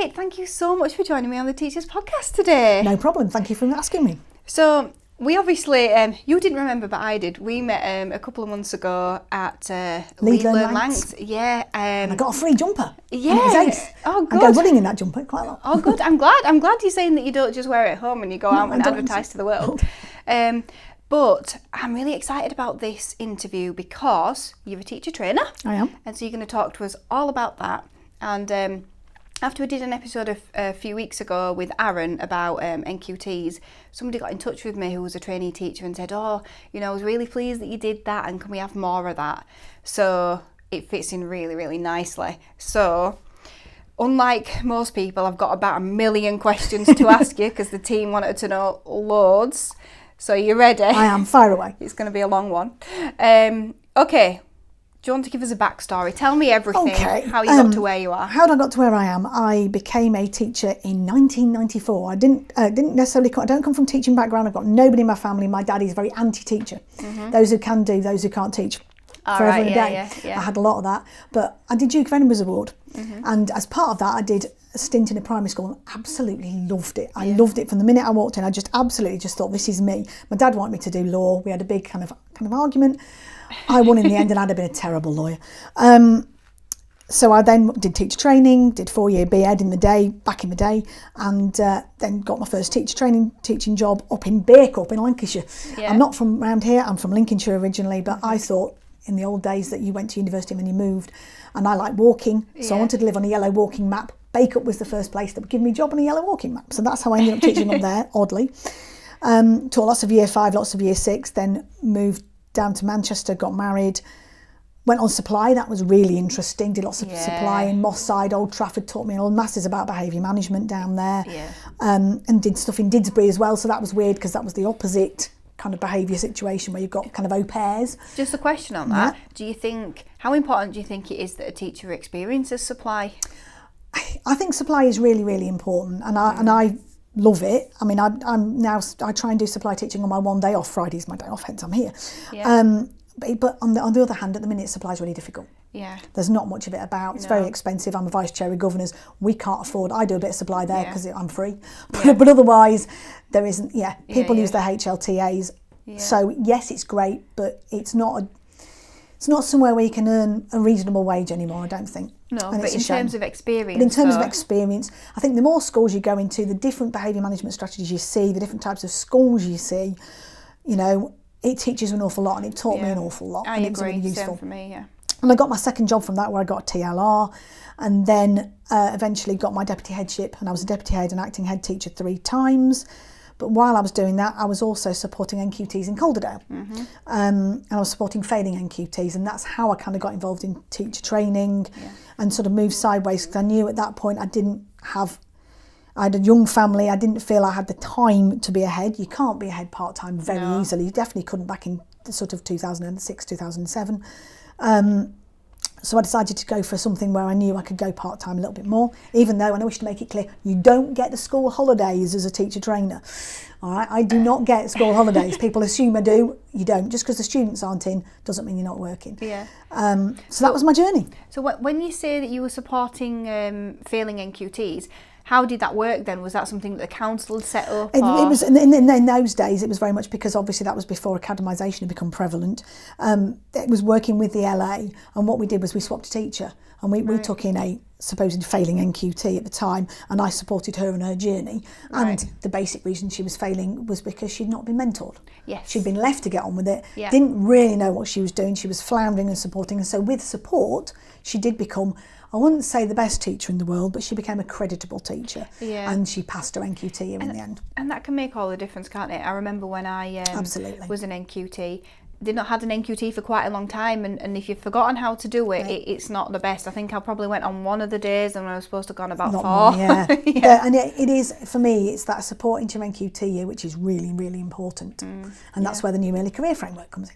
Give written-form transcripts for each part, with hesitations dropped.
Kate, thank you so much for joining me on the Teachers Podcast today. No problem. Thank you for asking me. So, we obviously, you didn't remember, but I did. We met a couple of months ago at Lead Learn Lancs. Yeah. And I got a free jumper. Yeah. It was ace. Oh, good. I go running in that jumper quite a lot. Oh, good. I'm glad you're saying that you don't just wear it at home and you go out and advertise to the world. But I'm really excited about this interview because you're a teacher trainer. I am. And so you're going to talk to us all about that. And after we did an episode a few weeks ago with Aaron about NQTs, somebody got in touch with me who was a trainee teacher and said, I was really pleased that you did that and can we have more of that? So it fits in really, really nicely. So unlike most people, I've got about 1 million questions to ask you because the team wanted to know loads. So you ready? I am. Fire away. It's going to be a long one. Okay. Do you want to give us a backstory? Tell me everything, how you got to where you are. How did I got to where I am? I became a teacher in 1994. I didn't necessarily, I don't come from teaching background. I've got nobody in my family. My daddy's very anti-teacher. Mm-hmm. Those who can do, those who can't teach. Forever and a day. Yeah. I had a lot of that. But I did Duke of Edinburgh's Award. Mm-hmm. And as part of that, I did a stint in a primary school and absolutely loved it. I loved it from the minute I walked in. I just absolutely just thought, this is me. My dad wanted me to do law. We had a big kind of argument. I won in the end and I'd have been a terrible lawyer. So I then did teacher training, did 4-year BEd back in the day, and then got my first teaching job up in Birkup in Lancashire. Yeah. I'm not from around here, I'm from Lincolnshire originally, but I thought in the old days that you went to university when you moved, and I like walking, so I wanted to live on a yellow walking map. Birkup was the first place that would give me a job on a yellow walking map, so that's how I ended up teaching up there, oddly. Taught lots of year 5, lots of year 6, then moved down to Manchester, got married, went on supply. That was really interesting. Did lots of supply in Moss Side, Old Trafford, taught me all masses about behaviour management down there. Yeah. And did stuff in Didsbury as well. So that was weird because that was the opposite kind of behaviour situation where you've got kind of au pairs. Just a question on that. How important do you think it is that a teacher experiences supply? I think supply is really, really important. And I love it. I mean, I try and do supply teaching on my one day off. Friday's my day off, hence I'm here. Yeah. But on the other hand, at the minute, supply is really difficult. Yeah. There's not much of it about. It's very expensive. I'm a vice chair of governors. We can't afford. I do a bit of supply there because I'm free. But otherwise, there isn't. Yeah. People use their HLTAs. Yeah. So yes, it's great, but it's not somewhere where you can earn a reasonable wage anymore, I don't think. No, but in terms of experience. But in terms of experience, I think the more schools you go into, the different behaviour management strategies you see, the different types of schools you see, it teaches you an awful lot, and it taught me an awful lot. I and agree. It was really useful. Same for me, yeah. And I got my second job from that, where I got a TLR, and then eventually got my deputy headship, and I was a deputy head and acting head teacher 3 times. But while I was doing that, I was also supporting NQTs in Calderdale. Mm-hmm. And I was supporting failing NQTs, and that's how I kind of got involved in teacher training and sort of moved sideways, because I knew at that point I had a young family. I didn't feel I had the time to be a head. You can't be a head part-time very easily. You definitely couldn't back in sort of 2006, 2007. So I decided to go for something where I knew I could go part-time a little bit more, even though, and I wish to make it clear, you don't get the school holidays as a teacher trainer. All right, I do not get school holidays. People assume I do. You don't. Just because the students aren't in doesn't mean you're not working. Yeah. So that was my journey. So when you say that you were supporting failing NQTs, how did that work then? Was that something that the council had set up? It was in those days. It was very much because obviously that was before academisation had become prevalent. It was working with the LA, and what we did was we swapped a teacher, and we took in a supposed failing NQT at the time, and I supported her in her journey. And the basic reason she was failing was because she'd not been mentored. Yes. She'd been left to get on with it. Yeah. Didn't really know what she was doing. She was floundering and supporting, and so with support, she did become, I wouldn't say the best teacher in the world, but she became a creditable teacher. Yeah. And she passed her NQT in the end. And that can make all the difference, can't it? I remember when I was an NQT, did not had an NQT for quite a long time, and if you've forgotten how to do it, it's not the best. I think I probably went on one of the days and I was supposed to have gone about 4. More, yeah. And it is, for me, it's that support into your NQT year, which is really, really important. And that's where the new early career framework comes in.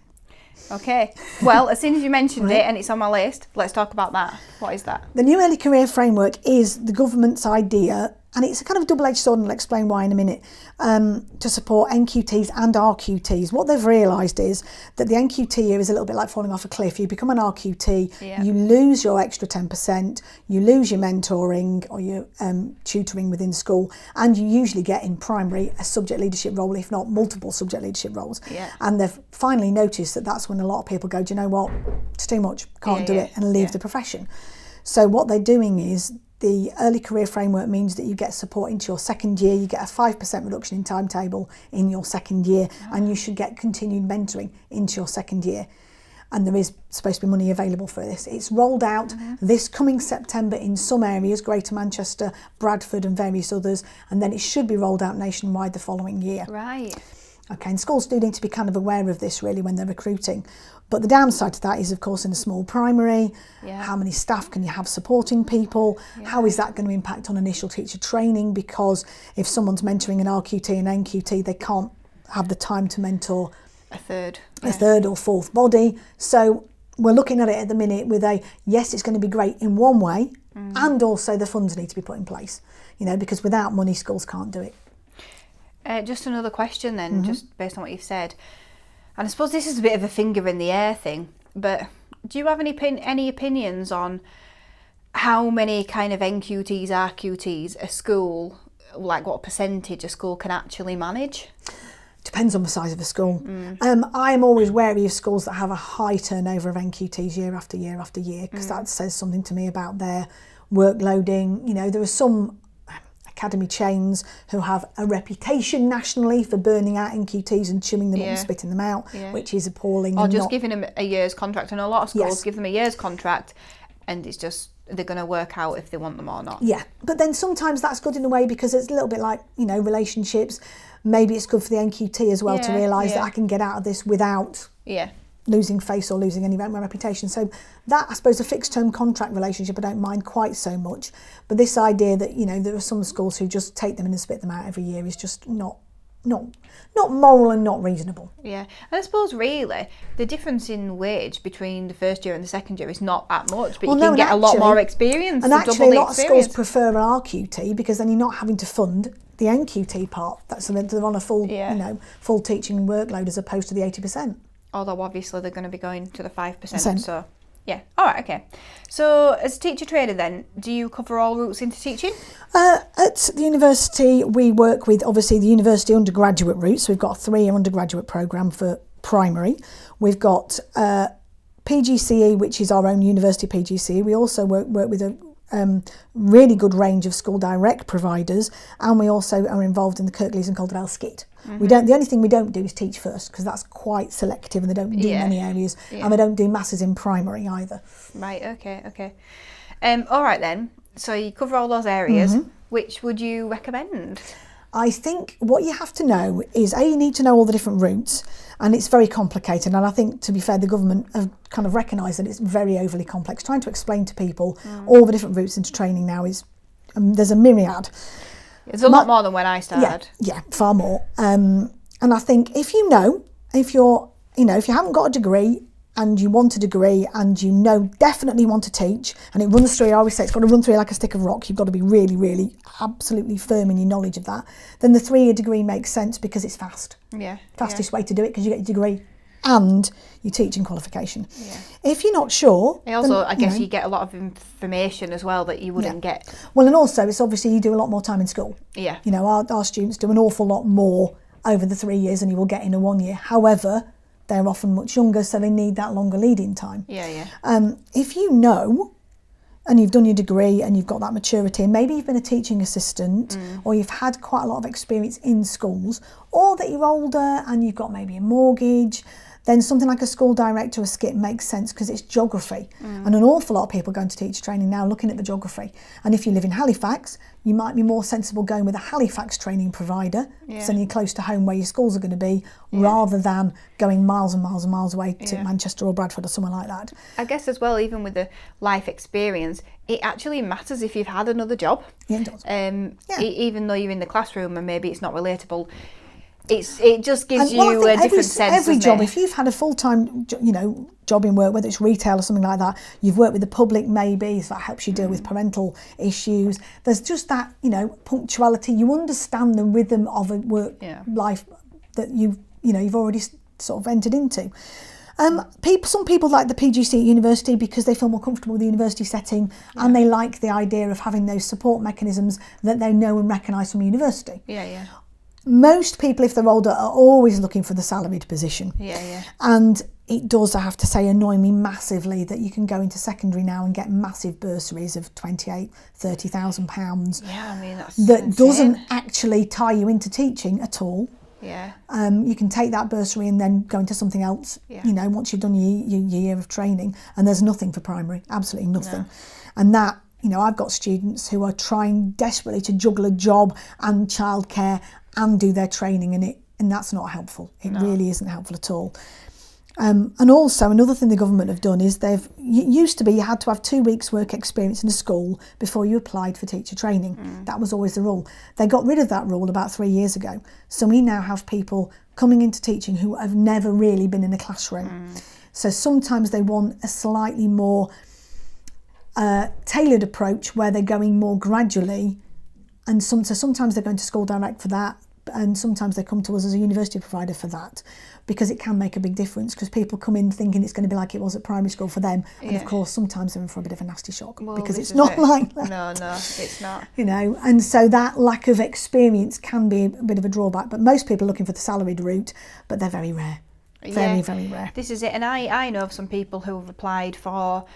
Okay, well, as soon as you mentioned it and it's on my list, let's talk about that. What is that? The new early career framework is the government's idea and it's a kind of double-edged sword, and I'll explain why in a minute, to support NQTs and RQTs. What they've realised is that the NQT year is a little bit like falling off a cliff. You become an RQT, you lose your extra 10%, you lose your mentoring or your tutoring within school, and you usually get in primary a subject leadership role, if not multiple subject leadership roles. And they've finally noticed that that's when a lot of people go, do you know what, it's too much, can't do it, and leave the profession. So what they're doing is, the early career framework means that you get support into your second year, you get a 5% reduction in timetable in your second year, and you should get continued mentoring into your second year. And there is supposed to be money available for this. It's rolled out this coming September in some areas, Greater Manchester, Bradford and various others, and then it should be rolled out nationwide the following year. Right. Okay, and schools do need to be kind of aware of this really when they're recruiting. But the downside to that is, of course, in a small primary, how many staff can you have supporting people? How is that going to impact on initial teacher training? Because if someone's mentoring an RQT and NQT, they can't have the time to mentor a third or fourth body. So we're looking at it at the minute with yes, it's going to be great in one way, and also the funds need to be put in place, because without money, schools can't do it. Just another question then, just based on what you've said. And I suppose this is a bit of a finger in the air thing, but do you have any opinions on how many kind of NQTs, RQTs a school, like what percentage a school can actually manage? Depends on the size of the school. I am always wary of schools that have a high turnover of NQTs year after year after year, because that says something to me about their workloading. There are some academy chains who have a reputation nationally for burning out NQTs and chewing them up and spitting them out, which is appalling. Or just giving them a year's contract. And a lot of schools give them a year's contract, and it's just, they're going to work out if they want them or not. Yeah, but then sometimes that's good in a way, because it's a little bit like, relationships. Maybe it's good for the NQT as well to realise that I can get out of this without losing face or losing any of my reputation. So that, I suppose, a fixed term contract relationship I don't mind quite so much. But this idea that, there are some schools who just take them in and spit them out every year is just not moral and not reasonable. Yeah, and I suppose really the difference in wage between the first year and the second year is not that much, but you can get a lot more experience. And actually a lot of schools prefer an RQT, because then you're not having to fund the NQT part. That's they're on a full, full teaching workload as opposed to the 80%. Although obviously they're going to be going to the 5%. So yeah, all right, okay. So as a teacher trainer then, do you cover all routes into teaching? At the university, we work with obviously the university undergraduate route. So we've got a 3-year undergraduate programme for primary. We've got PGCE, which is our own university PGCE. We also work with a really good range of school direct providers, and we also are involved in the Kirklees and Calderdale skit. The only thing we don't do is teach first, because that's quite selective and they don't do many areas, and they don't do masses in primary either. Right, okay. All right then, so you cover all those areas. Which would you recommend? I think what you have to know is, you need to know all the different routes, and it's very complicated, and I think, to be fair, the government have kind of recognised that it's very overly complex. Trying to explain to people all the different routes into training now is, there's a myriad. It's a lot more than when I started. Yeah, far more. And I think if you haven't got a degree and you want a degree and definitely want to teach, and it runs through, I always say it's got to run through like a stick of rock, you've got to be really, really absolutely firm in your knowledge of that, then the 3-year degree makes sense, because it's fast. Fastest way to do it, because you get your degree and your teaching qualification. If you're not sure... Also, I guess you get a lot of information as well that you wouldn't get. Well, and also it's obviously you do a lot more time in school. Our students do an awful lot more over the 3 years than you will get in a 1 year. However, they're often much younger, so they need that longer lead-in time. If you know, and you've done your degree and you've got that maturity, and maybe you've been a teaching assistant, or you've had quite a lot of experience in schools, or that you're older and you've got maybe a mortgage, then something like a school director or a skit makes sense, because it's geography. And an awful lot of people going to teacher training now looking at the geography. And if you live in Halifax, you might be more sensible going with a Halifax training provider, so then you're close to home where your schools are going to be, rather than going miles and miles and miles away to Manchester or Bradford or somewhere like that. I guess as well, even with the life experience, it actually matters if you've had another job. Yeah, it does. Even though you're in the classroom and maybe it's not relatable, it just gives Well, I you think a different sense. Every job, it? if you've had a full-time, job in work, whether it's retail or something like that, you've worked with the public maybe, so that helps you deal with parental issues. There's just that, punctuality. You understand the rhythm of a work life that you've already sort of entered into. Some people like the PGC at university because they feel more comfortable with the university setting, and they like the idea of having those support mechanisms that they know and recognise from university. Yeah. Most people, if they're older, are always looking for the salaried position. Yeah. And it does, I have to say, annoy me massively that you can go into secondary now and get massive bursaries of £28,000-30,000. Yeah, I mean, that's that insane. Doesn't actually tie you into teaching at all. Yeah. You can take that bursary and then go into something else, once you've done your year of training, and there's nothing for primary, absolutely nothing. No. And that, I've got students who are trying desperately to juggle a job and childcare and do their training, and that's not helpful. It really isn't helpful at all. And also another thing the government have done is used to be you had to have 2 weeks work experience in a school before you applied for teacher training. That was always the rule. They got rid of that rule about 3 years ago. So we now have people coming into teaching who have never really been in a classroom. So sometimes they want a slightly more tailored approach where they're going more gradually, and sometimes they're going to school direct for that, and sometimes they come to us as a university provider for that, because it can make a big difference, because people come in thinking it's going to be like it was at primary school for them, and of course sometimes they're in for a bit of a nasty shock, because it's not like that. No, it's not. And so that lack of experience can be a bit of a drawback, but most people are looking for the salaried route, but they're very rare. Very rare. This is it, and I know of some people who have applied for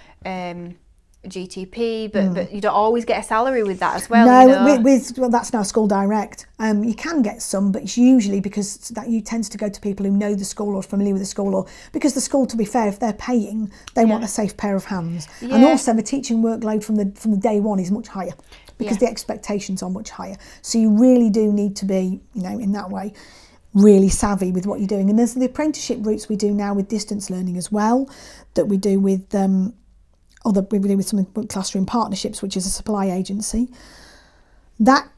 GTP, but you don't always get a salary with that as well. No, well, that's now school direct. You can get some, but it's usually because that you tends to go to people who know the school or are familiar with the school, or because the school, to be fair, if they're paying, they want a safe pair of hands. And also the teaching workload from the day one is much higher, because the expectations are much higher. So you really do need to be, in that way, really savvy with what you're doing. And there's the apprenticeship routes we do now with distance learning as well, that we do with we do with some classroom partnerships, which is a supply agency. That,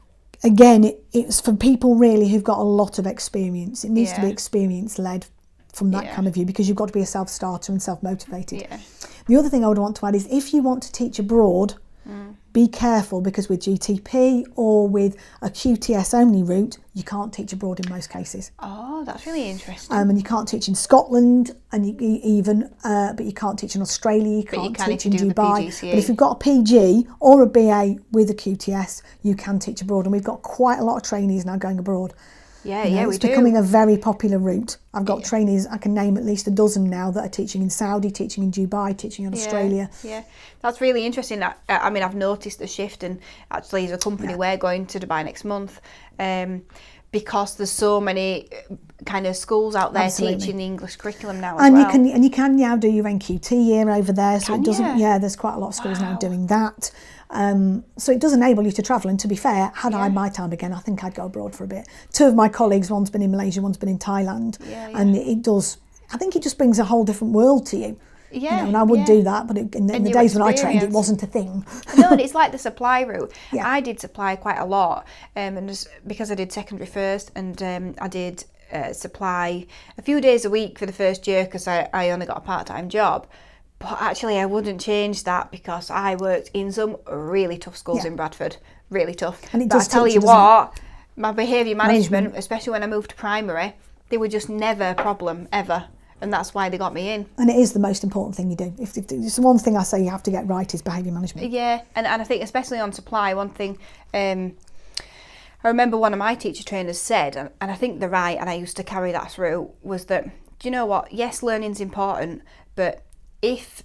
again, it's for people really who've got a lot of experience. It needs to be experience-led from that kind of view, because you've got to be a self-starter and self-motivated. Yeah. The other thing I would want to add is, if you want to teach abroad, be careful, because with GTP or with a QTS only route, you can't teach abroad in most cases. Oh, that's really interesting. And you can't teach in Scotland, and but you can't teach in Australia. You can't teach in Dubai. But if you've got a PG or a BA with a QTS, you can teach abroad. And we've got quite a lot of trainees now going abroad. We do. It's becoming a very popular route. I've got trainees, I can name at least a dozen now, that are teaching in Saudi, teaching in Dubai, teaching in Australia. Yeah, that's really interesting. I mean, I've noticed the shift, and actually as a company we're going to Dubai next month, because there's so many kind of schools out there teaching the English curriculum now as well. You can now do your NQT year over there, so there's quite a lot of schools now doing that. So it does enable you to travel, and to be fair, had I my time again, I think I'd go abroad for a bit. Two of my colleagues, one's been in Malaysia, one's been in Thailand, and I think it just brings a whole different world to you. And I would do that, but in the days when I trained, it wasn't a thing. No, and it's like the supply route. I did supply quite a lot, and just because I did secondary first, and I did supply a few days a week for the first year, because I only got a part-time job. But actually, I wouldn't change that, because I worked in some really tough schools in Bradford, really tough. And it does tell you what, my behaviour management, especially when I moved to primary, they were just never a problem, ever. And that's why they got me in. And it is the most important thing you do. If it's the one thing I say you have to get right, is behaviour management. Yeah, and I think especially on supply, one thing, I remember one of my teacher trainers said, and I think they're right, and I used to carry that through, was that, do you know what, yes, learning's important, but if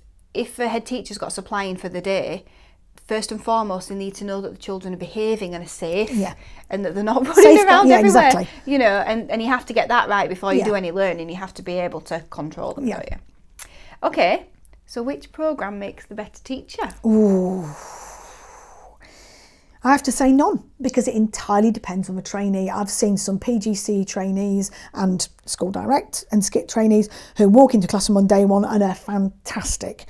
a head teacher's got supply in for the day, first and foremost, they need to know that the children are behaving and are safe, and that they're not running around everywhere. Exactly. And you have to get that right before you do any learning. You have to be able to control them, don't you? Okay, so which programme makes the better teacher? Ooh. I have to say none, because it entirely depends on the trainee. I've seen some PGC trainees and school direct and skip trainees who walk into classroom on day one and are fantastic.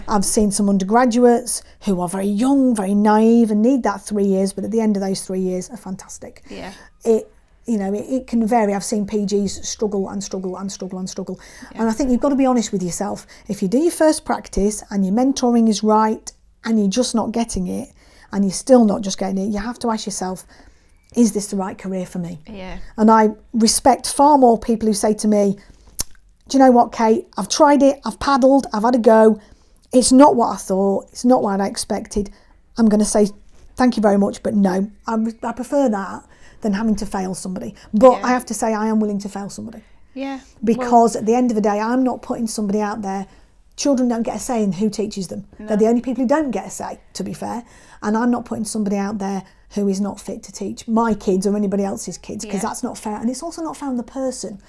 I've seen some undergraduates who are very young, very naive, and need that 3 years, but at the end of those 3 years are fantastic. you know, it can vary. I've seen PGs struggle and struggle and struggle and struggle. Yeah. And I think you've got to be honest with yourself. If you do your first practice and your mentoring is right and you're just not getting it, and you're still not just getting it, you have to ask yourself, is this the right career for me? Yeah. And I respect far more people who say to me, do you know what, Kate, I've tried it, I've paddled, I've had a go. It's not what I thought, it's not what I expected. I'm going to say, thank you very much, but no, I prefer that than having to fail somebody. But I have to say I am willing to fail somebody. Yeah. Because at the end of the day, I'm not putting somebody out there. Children don't get a say in who teaches them. No. They're the only people who don't get a say, to be fair. And I'm not putting somebody out there who is not fit to teach my kids or anybody else's kids, because that's not fair. And it's also not fair on the person.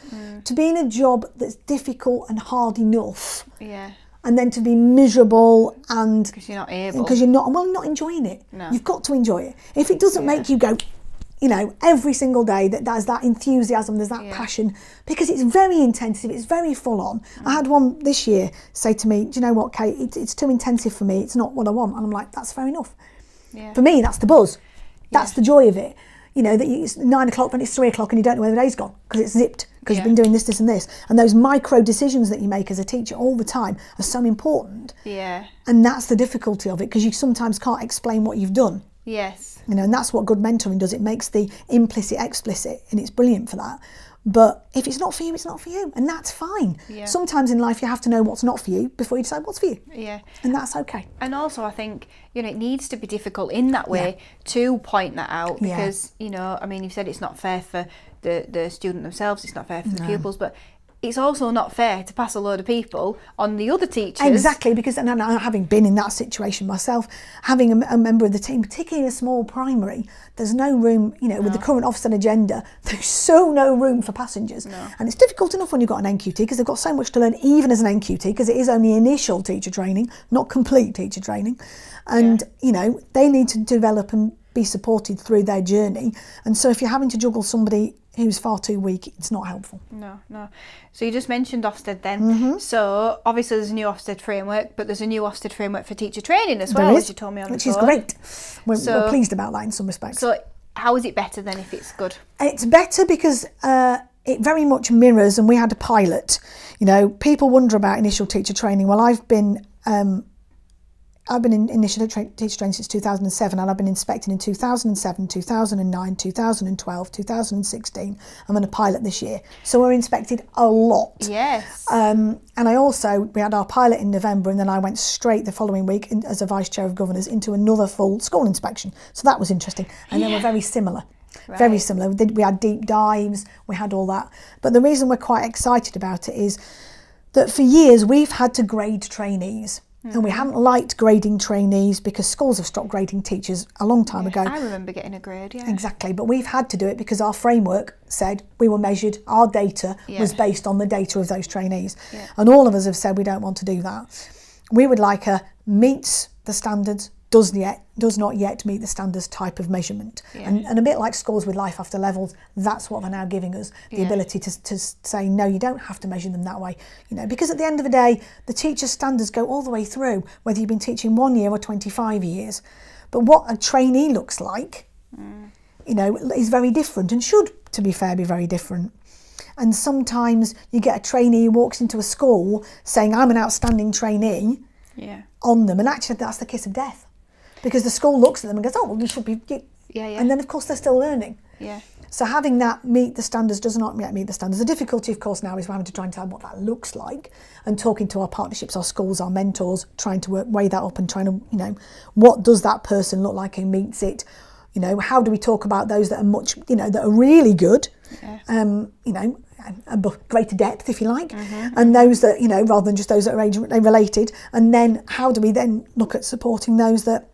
To be in a job that's difficult and hard enough, and then to be miserable and... Because you're not able. Because you're not enjoying it. No. You've got to enjoy it. If it doesn't make you go... You know, every single day there's that enthusiasm, there's that passion, because it's very intensive, it's very full on. I had one this year say to me, do you know what, Kate, it's too intensive for me, it's not what I want. And I'm like, that's fair enough. For me, that's the buzz. That's the joy of it. You know, that it's 9 o'clock when it's 3 o'clock and you don't know where the day's gone because it's zipped, because you've been doing this, this and this. And those micro decisions that you make as a teacher all the time are so important. Yeah. And that's the difficulty of it, because you sometimes can't explain what you've done. Yes. You know, and that's what good mentoring does. It makes the implicit explicit, and it's brilliant for that. But if it's not for you, it's not for you, and that's fine. Yeah. Sometimes in life you have to know what's not for you before you decide what's for you. Yeah. And that's okay. And also I think, you know, it needs to be difficult in that way to point that out, because, you know, I mean, you've said it's not fair for the student themselves, it's not fair for the pupils, but it's also not fair to pass a load of people on the other teachers. Exactly, because and having been in that situation myself, having a member of the team, particularly in a small primary, there's no room, you know, with the current Ofsted agenda, there's so no room for passengers. No. And it's difficult enough when you've got an NQT, because they've got so much to learn even as an NQT, because it is only initial teacher training, not complete teacher training. And, you know, they need to develop and be supported through their journey. And so if you're having to juggle somebody who's far too weak, it's not helpful. No. So you just mentioned Ofsted then. So obviously there's a new Ofsted framework, but there's a new Ofsted framework for teacher training as well, as you told me on the phone. Which is great. We're pleased about that in some respects. So how is it better then if it's good? It's better because it very much mirrors, and we had a pilot. You know, people wonder about initial teacher training. Well, I've been in initial teacher training since 2007, and I've been inspecting in 2007, 2009, 2012, 2016. I'm on a pilot this year. So we're inspected a lot. Yes. And we had our pilot in November, and then I went straight the following week as a Vice Chair of Governors into another full school inspection. So that was interesting. And then we're very similar. Right. Very similar. We had deep dives, we had all that. But the reason we're quite excited about it is that for years we've had to grade trainees. And we haven't liked grading trainees because schools have stopped grading teachers a long time ago. I remember getting a grade, Exactly, but we've had to do it because our framework said we were measured, our data was based on the data of those trainees. Yeah. And all of us have said we don't want to do that. We would like a meets the standards, does not yet meet the standards type of measurement. Yeah. And a bit like schools with life after levels, that's what they're now giving us, the ability to say, no, you don't have to measure them that way. You know, because at the end of the day, the teacher standards go all the way through, whether you've been teaching 1 year or 25 years. But what a trainee looks like, you know, is very different, and should, to be fair, be very different. And sometimes you get a trainee who walks into a school saying, I'm an outstanding trainee on them, and actually that's the kiss of death. Because the school looks at them and goes, oh, well, you should be... And then, of course, they're still learning. Yeah. So having that meet the standards does not yet meet the standards. The difficulty, of course, now is we're having to try and tell them what that looks like, and talking to our partnerships, our schools, our mentors, trying to weigh that up and trying to, you know, what does that person look like who meets it? You know, how do we talk about those that are much, you know, that are really good, you know, a greater depth, if you like, and those that, you know, rather than just those that are age related. And then how do we then look at supporting those that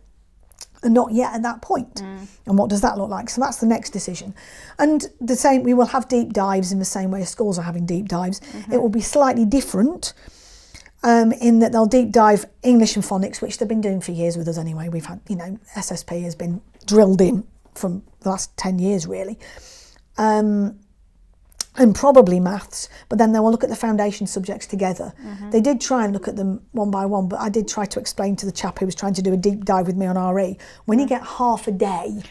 are not yet at that point, and what does that look like? So that's the next decision. And the same, we will have deep dives in the same way as schools are having deep dives. It will be slightly different in that they'll deep dive English and phonics, which they've been doing for years with us anyway. We've had, you know, SSP has been drilled in from the last 10 years really. And probably maths, but then they will look at the foundation subjects together. They did try and look at them one by one, but I did try to explain to the chap who was trying to do a deep dive with me on RE, when you get half a day,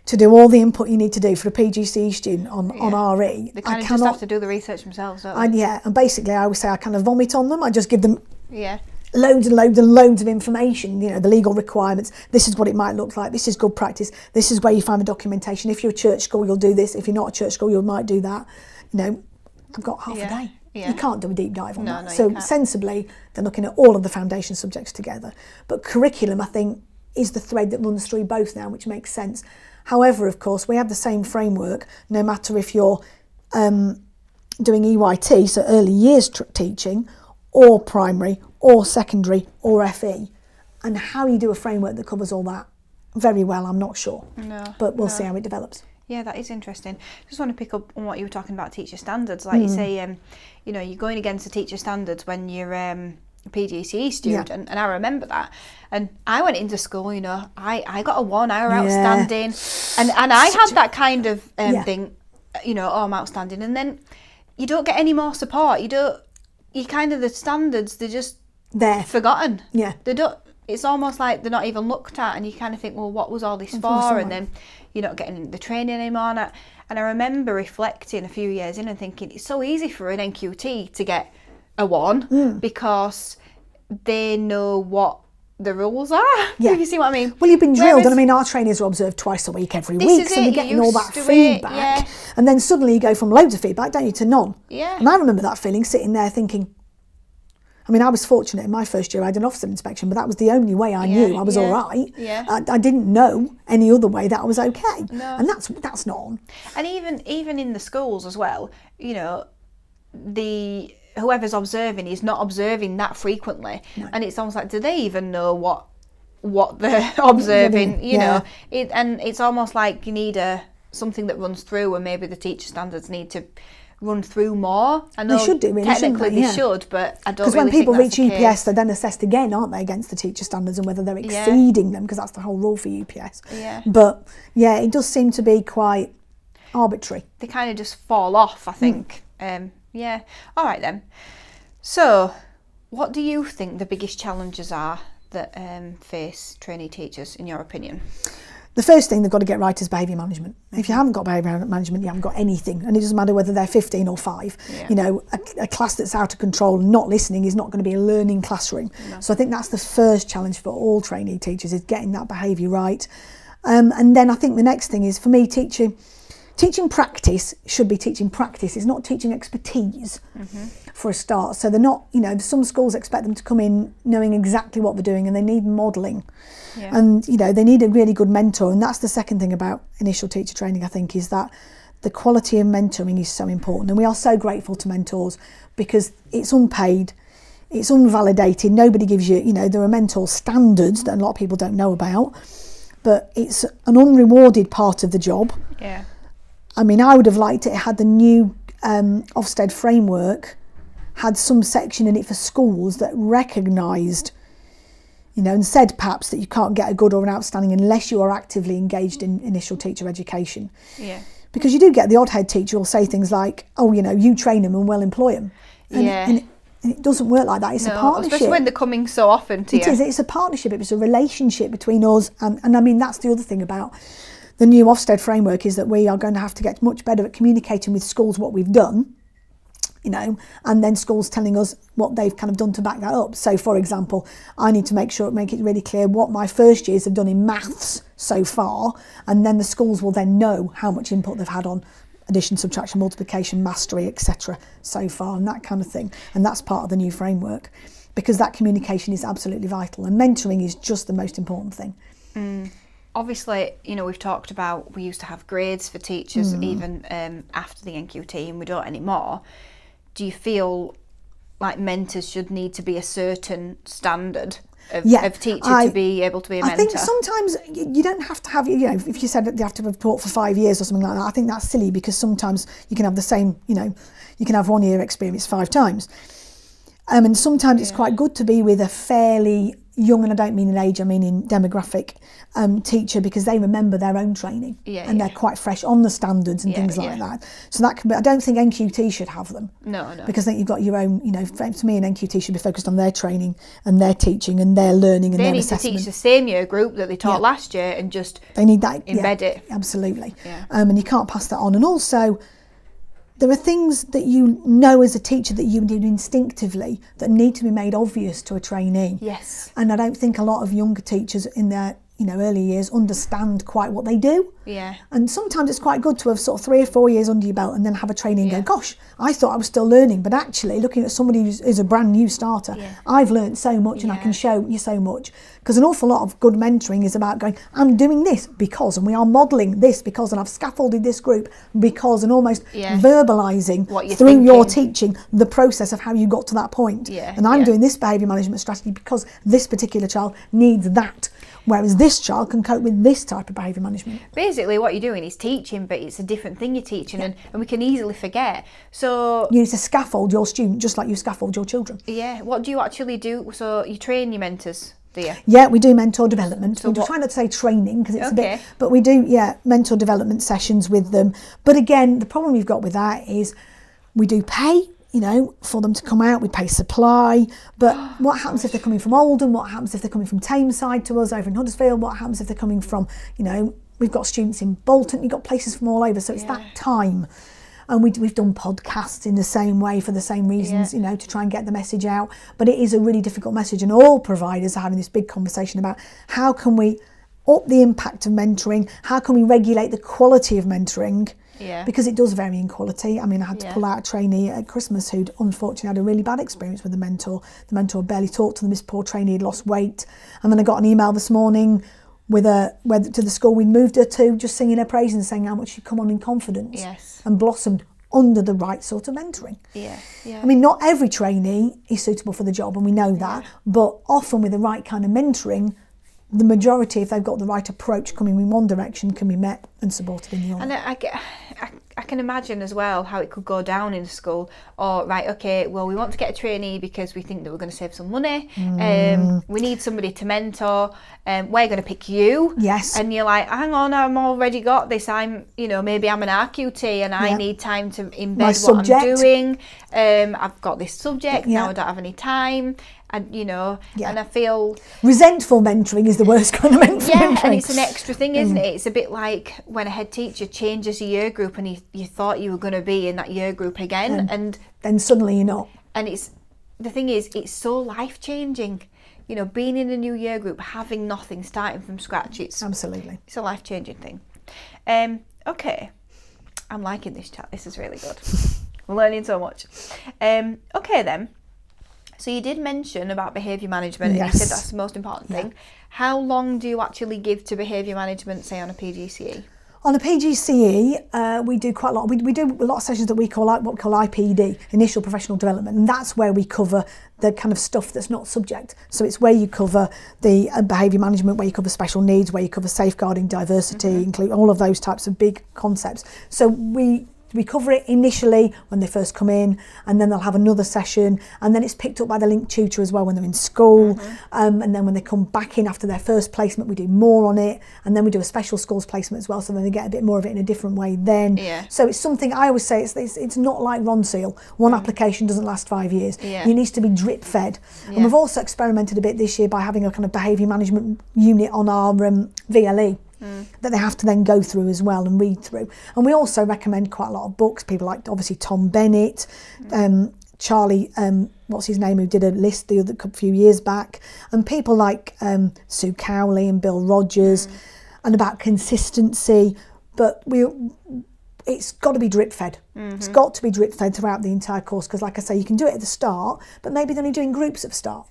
to do all the input you need to do for a PGCE student on RE. They kind of just have to do the research themselves, don't they? And basically I always say I kind of vomit on them. I just give them Yeah. loads and loads and loads of information, you know, the legal requirements, this is what it might look like, this is good practice, this is where you find the documentation. If you're a church school, you'll do this. If you're not a church school, you might do that. You know, I've got half a day. Yeah. You can't do a deep dive on that. No, so sensibly, they're looking at all of the foundation subjects together. But curriculum, I think, is the thread that runs through both now, which makes sense. However, of course, we have the same framework, no matter if you're doing EYT, so early years teaching, or primary, or secondary, or FE. And how you do a framework that covers all that very well, I'm not sure. No. But we'll see how it develops. Yeah, that is interesting. Just want to pick up on what you were talking about, teacher standards. Like you say, you know, you're going against the teacher standards when you're a PGCE student, and I remember that. And I went into school, you know, I got a 1 hour outstanding, and I had that kind of thing, you know, oh, I'm outstanding, and then you don't get any more support. You kind of, the standards, they're just forgotten. Yeah. They don't. It's almost like they're not even looked at, and you kind of think, well, what was all this for? And then you're not getting the training anymore. And I remember reflecting a few years in and thinking, it's so easy for an NQT to get a 1 because they know what the rules are. Yeah. If you see what I mean. Well, you've been drilled, and I mean, our trainees are observed twice a week, every week, so they're getting all that feedback. And then suddenly you go from loads of feedback, don't you, to none. Yeah. And I remember that feeling, sitting there thinking, I mean, I was fortunate in my first year I had an Ofsted inspection, but that was the only way I knew I was all right. Yeah. I didn't know any other way that I was okay. No. And that's not on. And even in the schools as well, you know, whoever's observing is not observing that frequently. No. And it's almost like, do they even know what they're observing? You know, and it's almost like you need something that runs through, and maybe the teacher standards need to run through more. I know they should do, really, technically they should, but I don't really think that's the case. Because when people reach UPS, they're then assessed again, aren't they, against the teacher standards and whether they're exceeding them, because that's the whole rule for UPS. Yeah. But yeah, it does seem to be quite arbitrary. They kind of just fall off, I think. Yeah. All right then. So, what do you think the biggest challenges are that face trainee teachers, in your opinion? The first thing they've got to get right is behaviour management. If you haven't got behaviour management, you haven't got anything. And it doesn't matter whether they're 15 or 5. Yeah. You know, a class that's out of control and not listening is not going to be a learning classroom. No. So I think that's the first challenge for all trainee teachers, is getting that behaviour right. And then I think the next thing is, for me, teaching practice should be teaching practice. It's not teaching expertise for a start. So they're not, you know, some schools expect them to come in knowing exactly what they're doing, and they need modelling. Yeah. And, you know, they need a really good mentor. And that's the second thing about initial teacher training, I think, is that the quality of mentoring is so important. And we are so grateful to mentors, because it's unpaid, it's unvalidated. Nobody gives you, you know, there are mentor standards that a lot of people don't know about, but it's an unrewarded part of the job. Yeah. I mean, I would have liked it had the new Ofsted framework had some section in it for schools that recognised, you know, and said perhaps that you can't get a good or an outstanding unless you are actively engaged in initial teacher education. Yeah. Because you do get the odd head teacher who'll say things like, oh, you know, you train them and we'll employ them. And it doesn't work like that. It's a partnership. Especially when they're coming so often to you. It is. It's a partnership. It's a relationship between us. And I mean, that's the other thing about the new Ofsted framework, is that we are going to have to get much better at communicating with schools what we've done, you know, and then schools telling us what they've kind of done to back that up. So, for example, I need to make it really clear what my first years have done in maths so far, and then the schools will then know how much input they've had on addition, subtraction, multiplication, mastery, etc. so far, and that kind of thing. And that's part of the new framework, because that communication is absolutely vital, and mentoring is just the most important thing. Obviously, you know, we've talked about, we used to have grades for teachers even after the NQT, and we don't anymore. Do you feel like mentors should need to be a certain standard of teacher to be able to be a mentor? I think sometimes you don't have to have, you know, if you said that they have to report for 5 years or something like that, I think that's silly, because sometimes you can have the same, you know, you can have 1 year experience 5 times. And sometimes it's quite good to be with a fairly young, and I don't mean in age, I mean in demographic, teacher, because they remember their own training and they're quite fresh on the standards and things like that. So that can be, I don't think NQT should have them. No. Because I think you've got your own, to me an NQT should be focused on their training and their teaching and their learning and their assessment. They need to teach the same year group that they taught last year and just they need that, embed it. Absolutely. And you can't pass that on. And also, there are things that you know as a teacher that you do instinctively that need to be made obvious to a trainee. Yes. And I don't think a lot of younger teachers in their early years understand quite what they do. Yeah. And sometimes it's quite good to have sort of 3 or 4 years under your belt and then have a trainee and go, gosh, I thought I was still learning, but actually looking at somebody who's a brand new starter, I've learned so much and I can show you so much. Because an awful lot of good mentoring is about going, I'm doing this because, and we are modelling this because, and I've scaffolded this group because, and almost verbalising through your teaching the process of how you got to that point. And I'm doing this behaviour management strategy because this particular child needs that. Whereas this child can cope with this type of behaviour management. Basically what you're doing is teaching, but it's a different thing you're teaching and we can easily forget. So you need to scaffold your student just like you scaffold your children. Yeah, what do you actually do? So you train your mentors, do you? Yeah, we do mentor development. So we try not to say training because it's a bit, but we do, mentor development sessions with them. But again, the problem we've got with that is we do pay, for them to come out, we pay supply, but what happens if they're coming from Oldham? What happens if they're coming from Tameside to us over in Huddersfield? What happens if they're coming from, we've got students in Bolton, you've got places from all over, so it's that time. And we've done podcasts in the same way for the same reasons, to try and get the message out. But it is a really difficult message, and all providers are having this big conversation about how can we up the impact of mentoring, how can we regulate the quality of mentoring, because it does vary in quality. I mean, I had to pull out a trainee at Christmas who'd unfortunately had a really bad experience with the mentor. The mentor barely talked to them, this poor trainee had lost weight. And then I got an email this morning with to the school we'd moved her to, just singing her praises and saying how much she'd come on in confidence and blossomed under the right sort of mentoring. I mean, not every trainee is suitable for the job, and we know that, but often with the right kind of mentoring, the majority, if they've got the right approach coming in one direction, can be met and supported in the other. And I can imagine as well how it could go down in school. Or, right, okay, well, we want to get a trainee because we think that we're going to save some money. We need somebody to mentor. We're going to pick you. Yes. And you're like, hang on, I'm already got this. Maybe I'm an RQT and I need time to embed what I'm doing. I've got this subject, now I don't have any time. And, and I feel... Resentful mentoring is the worst kind of mentoring. Yeah, and it's an extra thing, isn't it? It's a bit like when a head teacher changes a year group and you thought you were going to be in that year group again. And then suddenly you're not. And the thing is, it's so life-changing. Being in a new year group, having nothing, starting from scratch, it's a life-changing thing. Okay, I'm liking this chat. This is really good. We're learning so much. Okay then. So you did mention about behaviour management, and you said that's the most important thing. How long do you actually give to behaviour management, say on a PGCE? On a PGCE, we do quite a lot. We do a lot of sessions that we call what we call IPD, Initial Professional Development, and that's where we cover the kind of stuff that's not subject. So it's where you cover the behaviour management, where you cover special needs, where you cover safeguarding, diversity, include all of those types of big concepts. So we cover it initially when they first come in, and then they'll have another session, and then it's picked up by the link tutor as well when they're in school, and then when they come back in after their first placement, we do more on it, and then we do a special schools placement as well, so then they get a bit more of it in a different way then. So it's something I always say, it's not like Ronseal. One application doesn't last 5 years. It needs to be drip fed. And we've also experimented a bit this year by having a kind of behaviour management unit on our VLE. That they have to then go through as well and read through. And we also recommend quite a lot of books, people like obviously Tom Bennett, Charlie, what's his name, who did a list a few years back, and people like Sue Cowley and Bill Rogers, and about consistency. But it's got to be drip fed. It's got to be drip fed throughout the entire course, because like I say, you can do it at the start, but maybe they're only doing groups at the start.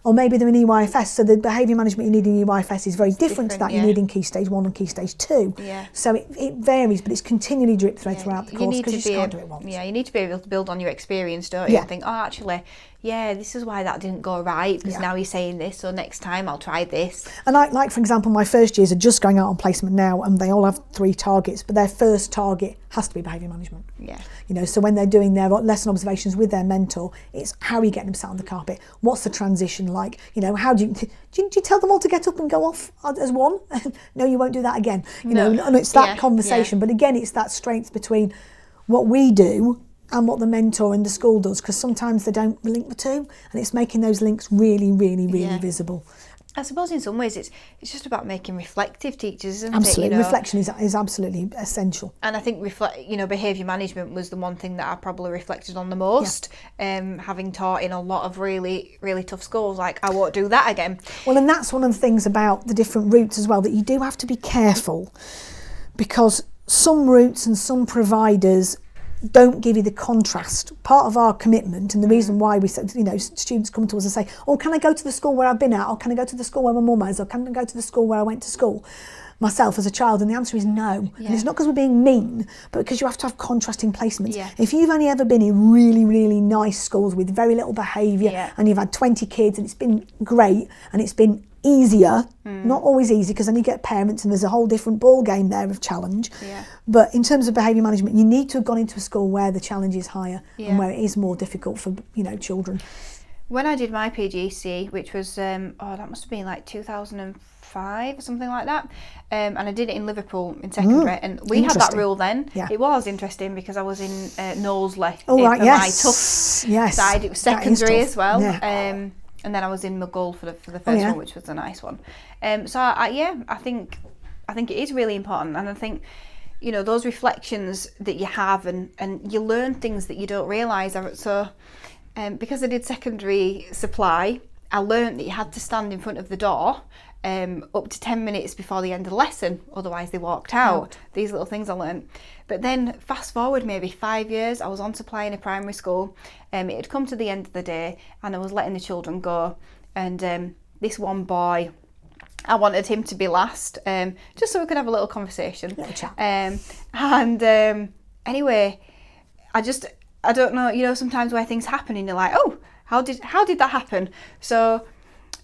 Or maybe they're in EYFS, so the behaviour management you need in EYFS is very different to that you need in Key Stage 1 and Key Stage 2. So it varies, but it's continually drip fed throughout the course, because you just can't do it once. You need to be able to build on your experience, don't you? And think, actually, yeah, this is why that didn't go right, because now you're saying this, so next time I'll try this. And like for example, my first years are just going out on placement now, and they all have 3 targets, but their first target has to be behaviour management. Yeah. You know, so when they're doing their lesson observations with their mentor, it's how are you getting them sat on the carpet? What's the transition like? You know, how do you tell them all to get up and go off as one? No, you won't do that again. You know, and it's that conversation. But again, it's that strength between what we do and what the mentor in the school does, because sometimes they don't link the two, and it's making those links really, really, really visible. I suppose in some ways it's just about making reflective teachers, isn't Absolutely. it? You know? Reflection is absolutely essential. And I think behaviour management was the one thing that I probably reflected on the most, having taught in a lot of really, really tough schools. Like, I won't do that again. Well, and that's one of the things about the different routes as well, that you do have to be careful, because some routes and some providers don't give you the contrast. Part of our commitment, and the reason why we said, you know, students come to us and say, oh, can I go to the school where I've been at, or can I go to the school where my mum is, or can I go to the school where I went to school myself as a child? And the answer is no. And it's not because we're being mean, but because you have to have contrasting placements. If you've only ever been in really, really nice schools with very little behaviour, and you've had 20 kids and it's been great and it's been easier, not always easy, because then you get parents and there's a whole different ball game there of challenge. But in terms of behaviour management, you need to have gone into a school where the challenge is higher and where it is more difficult for, you know, children. When I did my PGC, which was that must have been like 2005 or something like that, and I did it in Liverpool in secondary, and we had that rule then. It was interesting because I was in Knowsley for my tough side. It was secondary as well. And then I was in McGull for the first one, which was a nice one. So I think it is really important, and I think, you know, those reflections that you have, and you learn things that you don't realise. So because I did secondary supply, I learned that you had to stand in front of the door up to 10 minutes before the end of the lesson, otherwise they walked out. These little things I learned. But then fast forward maybe 5 years, I was on supply in a primary school. It had come to the end of the day and I was letting the children go, and this one boy, I wanted him to be last, just so we could have a little conversation. Little chat. Anyway, I don't know, you know, sometimes where things happen and you're like, oh, how did that happen? So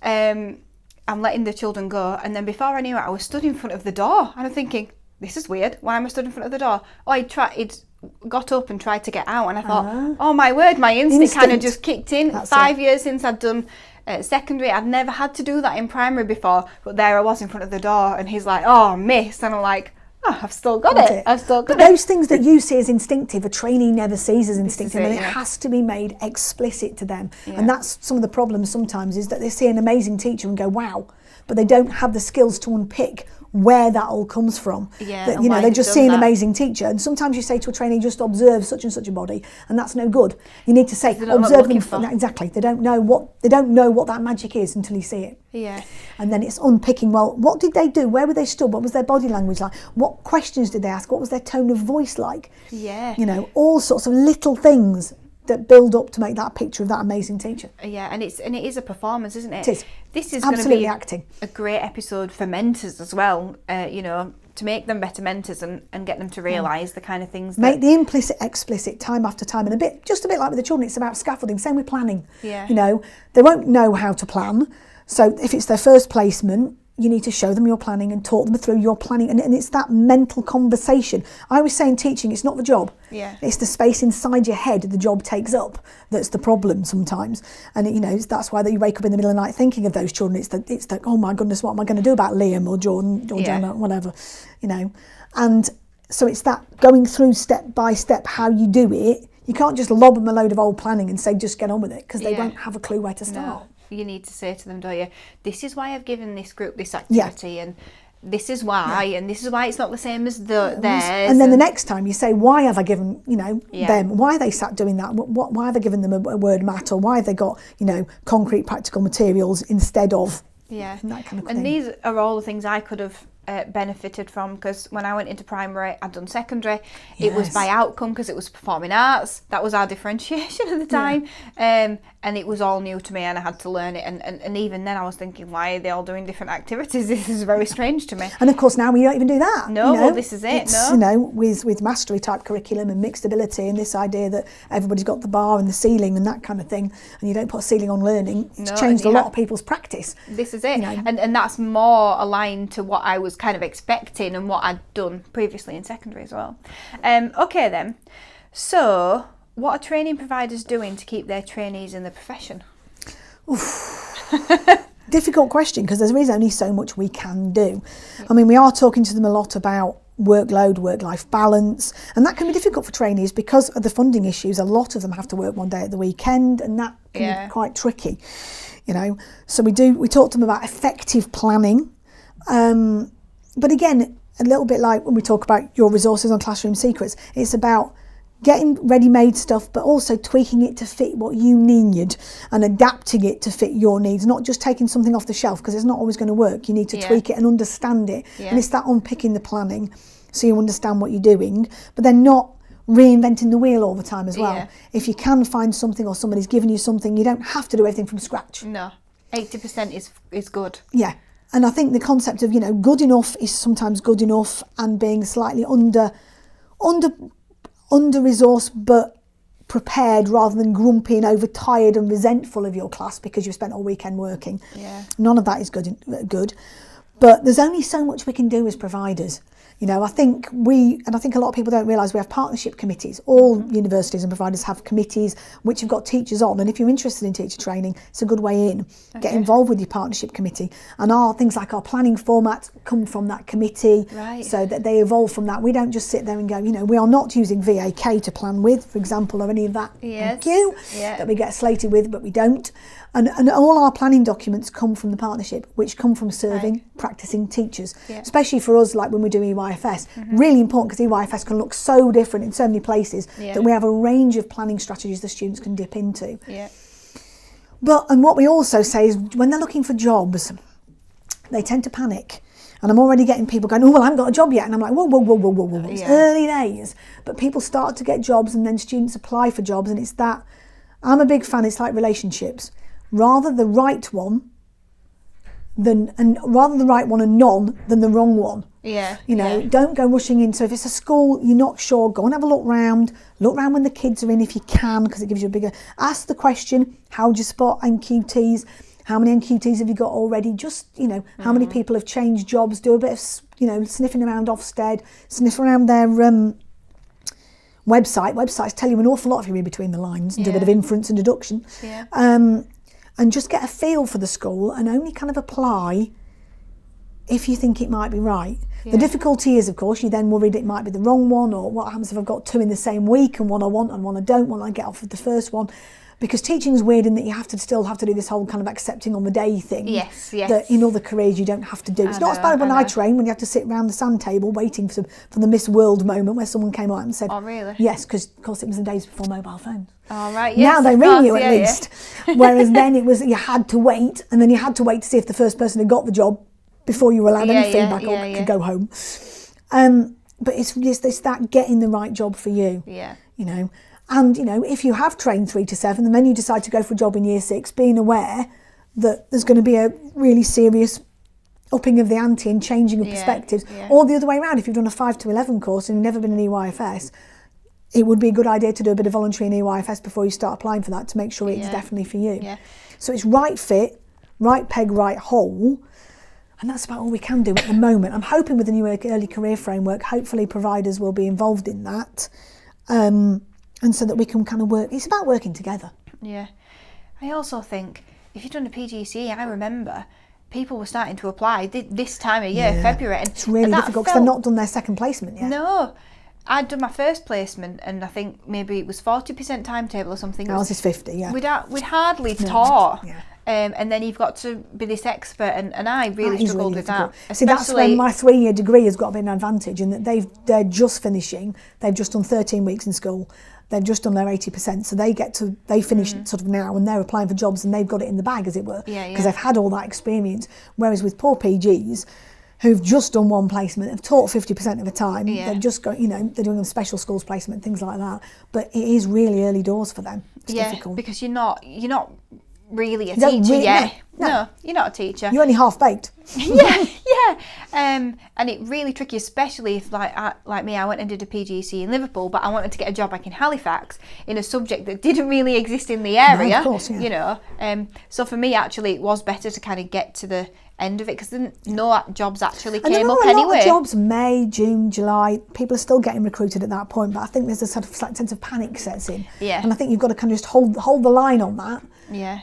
I'm letting the children go, and then before I knew it, I was stood in front of the door, and I'm thinking, this is weird. Why am I stood in front of the door? Oh, he'd got up and tried to get out, and I thought, oh my word, my instinct kind of just kicked in. That's 5 years since I'd done secondary. I'd never had to do that in primary before, but there I was in front of the door, and he's like, oh, miss, and I'm like, oh, I've still got it. But those things that you see as instinctive, a trainee never sees as instinctive, and it has to be made explicit to them. And that's some of the problems sometimes, is that they see an amazing teacher and go, wow, but they don't have the skills to unpick where that all comes from. That, you know, they just see an amazing teacher, and sometimes you say to a trainee, just observe such and such a body, and that's no good. You need to say, observe them. Exactly. They don't know what that magic is until you see it. And then it's unpicking, well, what did they do? Where were they stood? What was their body language like? What questions did they ask? What was their tone of voice like? You know, all sorts of little things that build up to make that picture of that amazing teacher. And it is a performance, isn't it? It is. This is absolutely going to be a great episode for mentors as well, you know, to make them better mentors and get them to realise the kind of things make the implicit explicit time after time, and just a bit like with the children, it's about scaffolding. Same with planning. You know, they won't know how to plan, so if it's their first placement, you need to show them your planning and talk them through your planning, and it's that mental conversation. I always say in teaching, it's not the job, it's the space inside your head the job takes up that's the problem sometimes. And you know, that's why that you wake up in the middle of the night thinking of those children. It's the oh my goodness, what am I going to do about Liam or Jordan or Gemma, whatever, you know. And so it's that going through step by step how you do it. You can't just lob them a load of old planning and say just get on with it, because they won't have a clue where to start. You need to say to them, don't you, this is why I've given this group this activity, and this this is why, and this is why it's not the same as theirs. And then the next time you say, why have I given, them, why are they sat doing that? Why have I given them a word mat, or why have they got, concrete practical materials instead of that kind of thing. And these are all the things I could have benefited from, because when I went into primary, I'd done secondary. It was by outcome because it was performing arts. That was our differentiation at the time. And it was all new to me and I had to learn it. And even then I was thinking, why are they all doing different activities? This is very strange to me. And of course now we don't even do that. No, well, this is it. It's, you know, with mastery type curriculum and mixed ability and this idea that everybody's got the bar and the ceiling and that kind of thing, and you don't put a ceiling on learning, it's changed a lot of people's practice. This is it. You know. And that's more aligned to what I was kind of expecting and what I'd done previously in secondary as well. Okay then, so what are training providers doing to keep their trainees in the profession? Difficult question, because there is only so much we can do. I mean, we are talking to them a lot about workload, work-life balance, and that can be difficult for trainees because of the funding issues. A lot of them have to work one day at the weekend, and that can be quite tricky, you know. So we talk to them about effective planning, but again, a little bit like when we talk about your resources on Classroom Secrets, it's about getting ready-made stuff, but also tweaking it to fit what you need and adapting it to fit your needs, not just taking something off the shelf because it's not always going to work. You need to tweak it and understand it. And it's that unpicking the planning so you understand what you're doing, but then not reinventing the wheel all the time as well. If you can find something or somebody's given you something, you don't have to do everything from scratch. No, 80% is good. Yeah. And I think the concept of, you know, good enough is sometimes good enough, and being slightly under-resourced but prepared rather than grumpy and overtired and resentful of your class because you've spent all weekend working. None of that is good. But there's only so much we can do as providers. You know, I think a lot of people don't realise we have partnership committees. All universities and providers have committees which have got teachers on, and if you're interested in teacher training, it's a good way in. Get involved with your partnership committee, and things like our planning formats come from that committee, so that they evolve from that. We don't just sit there and go, you know, we are not using VAK to plan with, for example, or any of that. Thank you. That we get slated with, but we don't. And all our planning documents come from the partnership, which come from serving, practising teachers, especially for us, like when we do EYFS. Really important, because EYFS can look so different in so many places that we have a range of planning strategies the students can dip into. And what we also say is when they're looking for jobs, they tend to panic. And I'm already getting people going, oh, well, I haven't got a job yet. And I'm like, whoa. It's early days. But people start to get jobs, and then students apply for jobs. And it's that, I'm a big fan, it's like relationships. Rather the right one and none than the wrong one. You know, don't go rushing in. So if it's a school you're not sure, go and have a look round when the kids are in if you can, because it gives you a bigger, ask the question, how do you spot NQTs? How many NQTs have you got already? Just, you know, how many people have changed jobs? Do a bit of, you know, sniffing around Ofsted, sniff around their websites tell you an awful lot if you read between the lines and do a bit of inference and deduction. And just get a feel for the school and only kind of apply if you think it might be right. The difficulty is, of course, you're then worried it might be the wrong one, or what happens if I've got two in the same week and one I want and one I don't want, I get off with the first one. Because teaching is weird in that you still have to do this whole kind of accepting on the day thing. That in other careers you don't have to do. It's not as bad when I train, when you have to sit around the sand table waiting for the Miss World moment where someone came out and said, oh, really? Yes, because of course it was the days before mobile phones. Oh, right, yes. Now they ring you at least. Whereas then it was, you had to wait, and then you had to wait to see if the first person had got the job before you were allowed any feedback or could go home. But it's that getting the right job for you. You know. And, you know, if you have trained 3 to 7 and then you decide to go for a job in year 6, being aware that there's going to be a really serious upping of the ante and changing of perspectives. Or the other way around, if you've done a 5 to 11 course and you've never been in EYFS, it would be a good idea to do a bit of voluntary in EYFS before you start applying for that to make sure it's definitely for you. So it's right fit, right peg, right hole. And that's about all we can do at the moment. I'm hoping with the new early career framework, hopefully providers will be involved in that. And so that we can kind of work, it's about working together. I also think if you've done a PGCE, I remember people were starting to apply this time of year, February. And it's really difficult because they've not done their second placement yet. No, I'd done my first placement and I think maybe it was 40% timetable or something. Ours is 50, We'd hardly taught. And then you've got to be this expert, and I really struggled with that. See, that's when my 3-year degree has got a bit of an advantage in that they're just finishing. They've just done 13 weeks in school. They've just done their 80%, so they finish sort of now, and they're applying for jobs and they've got it in the bag, as it were, because they've had all that experience. Whereas with poor PGs, who've just done one placement, have taught 50% of the time. Yeah. They've just got, they're doing a special schools placement, things like that. But it is really early doors for them. It's difficult. Because you're not really a teacher yet. No, you're not a teacher. You're only half baked. Yeah. And it really tricky, especially if like me, I went and did a PGCE in Liverpool, but I wanted to get a job back in Halifax in a subject that didn't really exist in the area. No, of course, yeah. So for me, actually, it was better to kind of get to the end of it, because then no jobs actually came up a anyway. lot of jobs, May, June, July, people are still getting recruited at that point, but I think there's a sort of sense of panic sets in. Yeah. And I think you've got to kind of just hold the line on that. Yeah.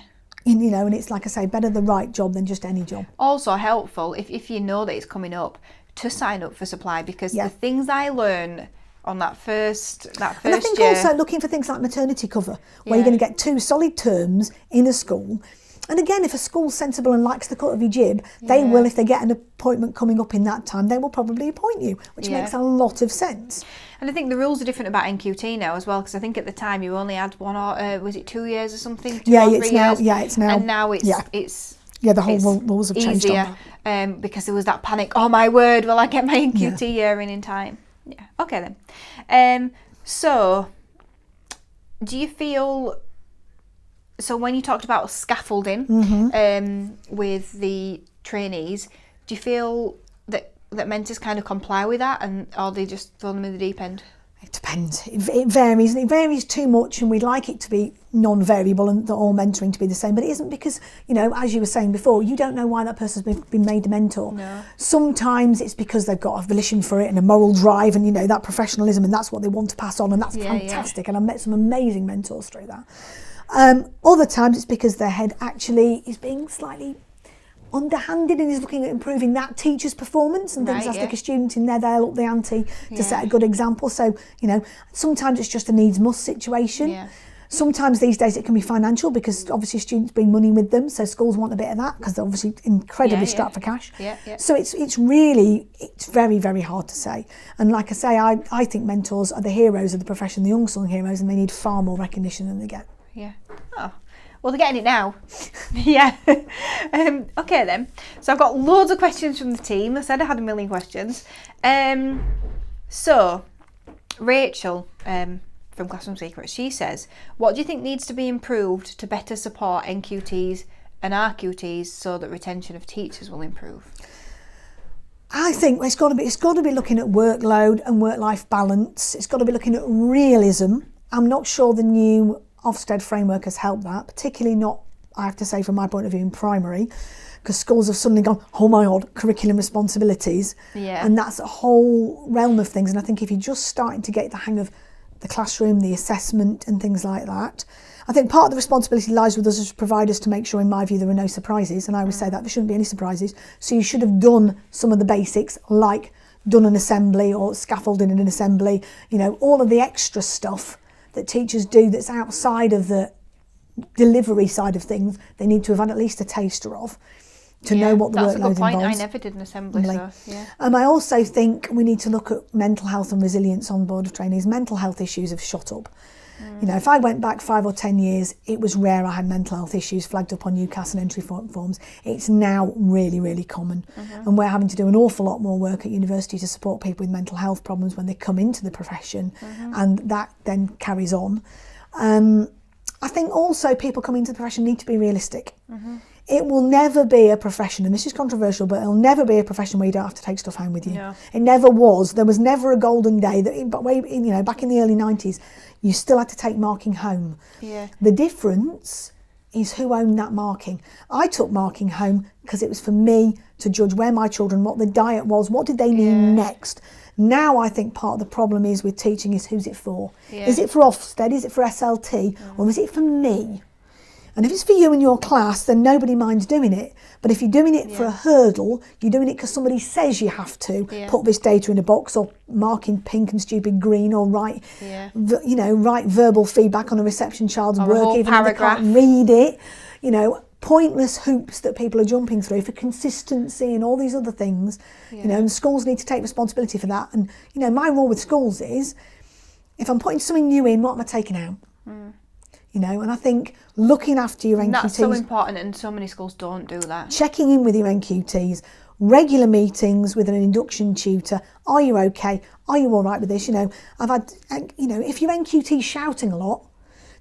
And it's like I say, better the right job than just any job. Also helpful if you know that it's coming up, to sign up for supply, because the things I learned on that first and I think year, also looking for things like maternity cover, where you're going to get 2 solid terms in a school. And again, if a school's sensible and likes the cut of your jib, they will, if they get an appointment coming up in that time, they will probably appoint you, which makes a lot of sense. And I think the rules are different about NQT now as well, because I think at the time you only had one or was it 2 years or something? 2 or 3 it's years? now. It's now. And now it's the whole rules have changed easier, on that. Because there was that panic. Oh my word! Will I get my NQT year in time? Yeah. Okay then. So, do you feel? So when you talked about scaffolding with the trainees, do you feel that mentors kind of comply with that, or they just throw them in the deep end? It depends. It varies, and it varies too much, and we'd like it to be non-variable and all mentoring to be the same, but it isn't, because, as you were saying before, you don't know why that person's been made a mentor. No. Sometimes it's because they've got a volition for it and a moral drive and, that professionalism, and that's what they want to pass on, and that's fantastic. And I've met some amazing mentors through that. Other times it's because their head actually is being slightly underhanded and is looking at improving that teacher's performance and things. Like a student in there, they'll up the ante to set a good example. So, sometimes it's just a needs-must situation. Yeah. Sometimes these days it can be financial, because obviously students bring money with them, so schools want a bit of that because they're obviously incredibly strapped for cash. So it's very, very hard to say. And like I say, I think mentors are the heroes of the profession, the unsung heroes, and they need far more recognition than they get. Yeah. Oh, well, they're getting it now. Yeah. Okay then. So I've got loads of questions from the team. I said I had a million questions. So Rachel from Classroom Secrets, she says, what do you think needs to be improved to better support NQTs and RQTs so that retention of teachers will improve? I think it's got to be looking at workload and work-life balance. It's got to be looking at realism. I'm not sure the new Ofsted framework has helped that, particularly not, I have to say, from my point of view, in primary, because schools have suddenly gone, oh my God, curriculum responsibilities. Yeah. And that's a whole realm of things. And I think if you're just starting to get the hang of the classroom, the assessment and things like that, I think part of the responsibility lies with us as providers to make sure, in my view, there are no surprises. And I always say that there shouldn't be any surprises. So you should have done some of the basics, like done an assembly or scaffolding in an assembly, all of the extra stuff that teachers do that's outside of the delivery side of things. They need to have had at least a taster of to know what the workload involves. That's a good point. I never did an assembly, so yeah. I also think we need to look at mental health and resilience on board of trainees. Mental health issues have shot up. If I went back 5 or 10 years, it was rare I had mental health issues flagged up on UCAS and entry forms. It's now really, really common. And we're having to do an awful lot more work at university to support people with mental health problems when they come into the profession, and that then carries on. I think also people coming into the profession need to be realistic. It will never be a profession, and this is controversial, but it'll never be a profession where you don't have to take stuff home with you. No. It never was. There was never a golden day. Back in the early 90s, you still had to take marking home. Yeah. The difference is who owned that marking. I took marking home because it was for me to judge where my children, what the diet was, what did they need next. Now I think part of the problem is with teaching is who's it for? Yeah. Is it for Ofsted? Is it for SLT? Or is it for me? And if it's for you and your class, then nobody minds doing it. But if you're doing it for a hurdle, you're doing it because somebody says you have to put this data in a box, or mark in pink and stupid green, or write verbal feedback on a reception child's work, even if they can't read it. Pointless hoops that people are jumping through for consistency and all these other things. And schools need to take responsibility for that. And my role with schools is, if I'm putting something new in, what am I taking out? And I think looking after your NQTs... And that's so important, and so many schools don't do that. Checking in with your NQTs, regular meetings with an induction tutor. Are you okay? Are you all right with this? I've had, if your NQT's shouting a lot,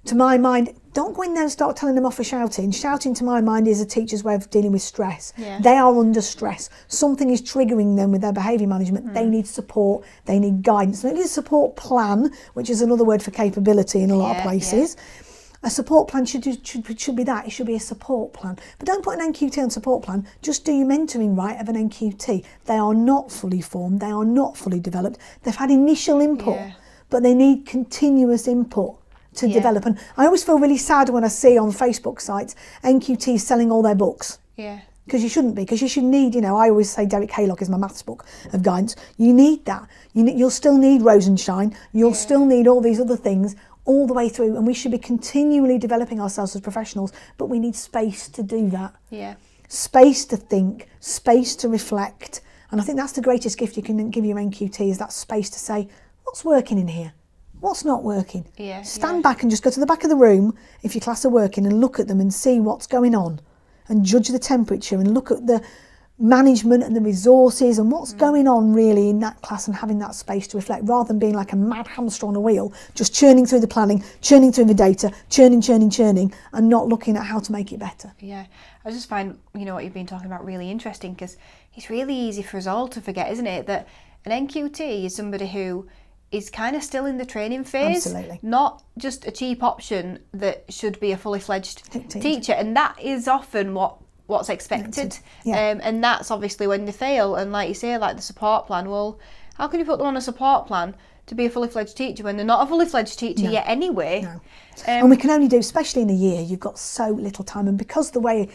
to my mind, don't go in there and start telling them off for shouting. Shouting, to my mind, is a teacher's way of dealing with stress. Yeah. They are under stress. Something is triggering them with their behaviour management. They need support. They need guidance. They need a support plan, which is another word for capability in a lot of places. Yeah. A support plan should be that. It should be a support plan. But don't put an NQT on support plan. Just do your mentoring right of an NQT. They are not fully formed. They are not fully developed. They've had initial input, but they need continuous input to develop. And I always feel really sad when I see on Facebook sites NQTs selling all their books. Yeah. Because you shouldn't be. Because you should need, I always say Derek Haylock is my maths book of guidance. You need that. You'll still need Rosenshine. You'll still need all these other things all the way through, and we should be continually developing ourselves as professionals, but we need space to do that. Yeah. Space to think, space to reflect. And I think that's the greatest gift you can give your NQT, is that space to say, what's working in here? What's not working? Yeah. Stand back and just go to the back of the room, if your class are working, and look at them and see what's going on, and judge the temperature and look at the management and the resources and what's going on really in that class, and having that space to reflect, rather than being like a mad hamster on a wheel, just churning through the planning, churning through the data, churning, and not looking at how to make it better. Yeah, I just find, what you've been talking about really interesting, because it's really easy for us all to forget, isn't it, that an NQT is somebody who is kind of still in the training phase. Absolutely. Not just a cheap option that should be a fully fledged teacher. And that is often what's expected. Yeah. And that's obviously when they fail. And like you say, like the support plan, well, how can you put them on a support plan to be a fully fledged teacher when they're not a fully fledged teacher yet anyway? No. And we can only do, especially in a year, you've got so little time. And because of the way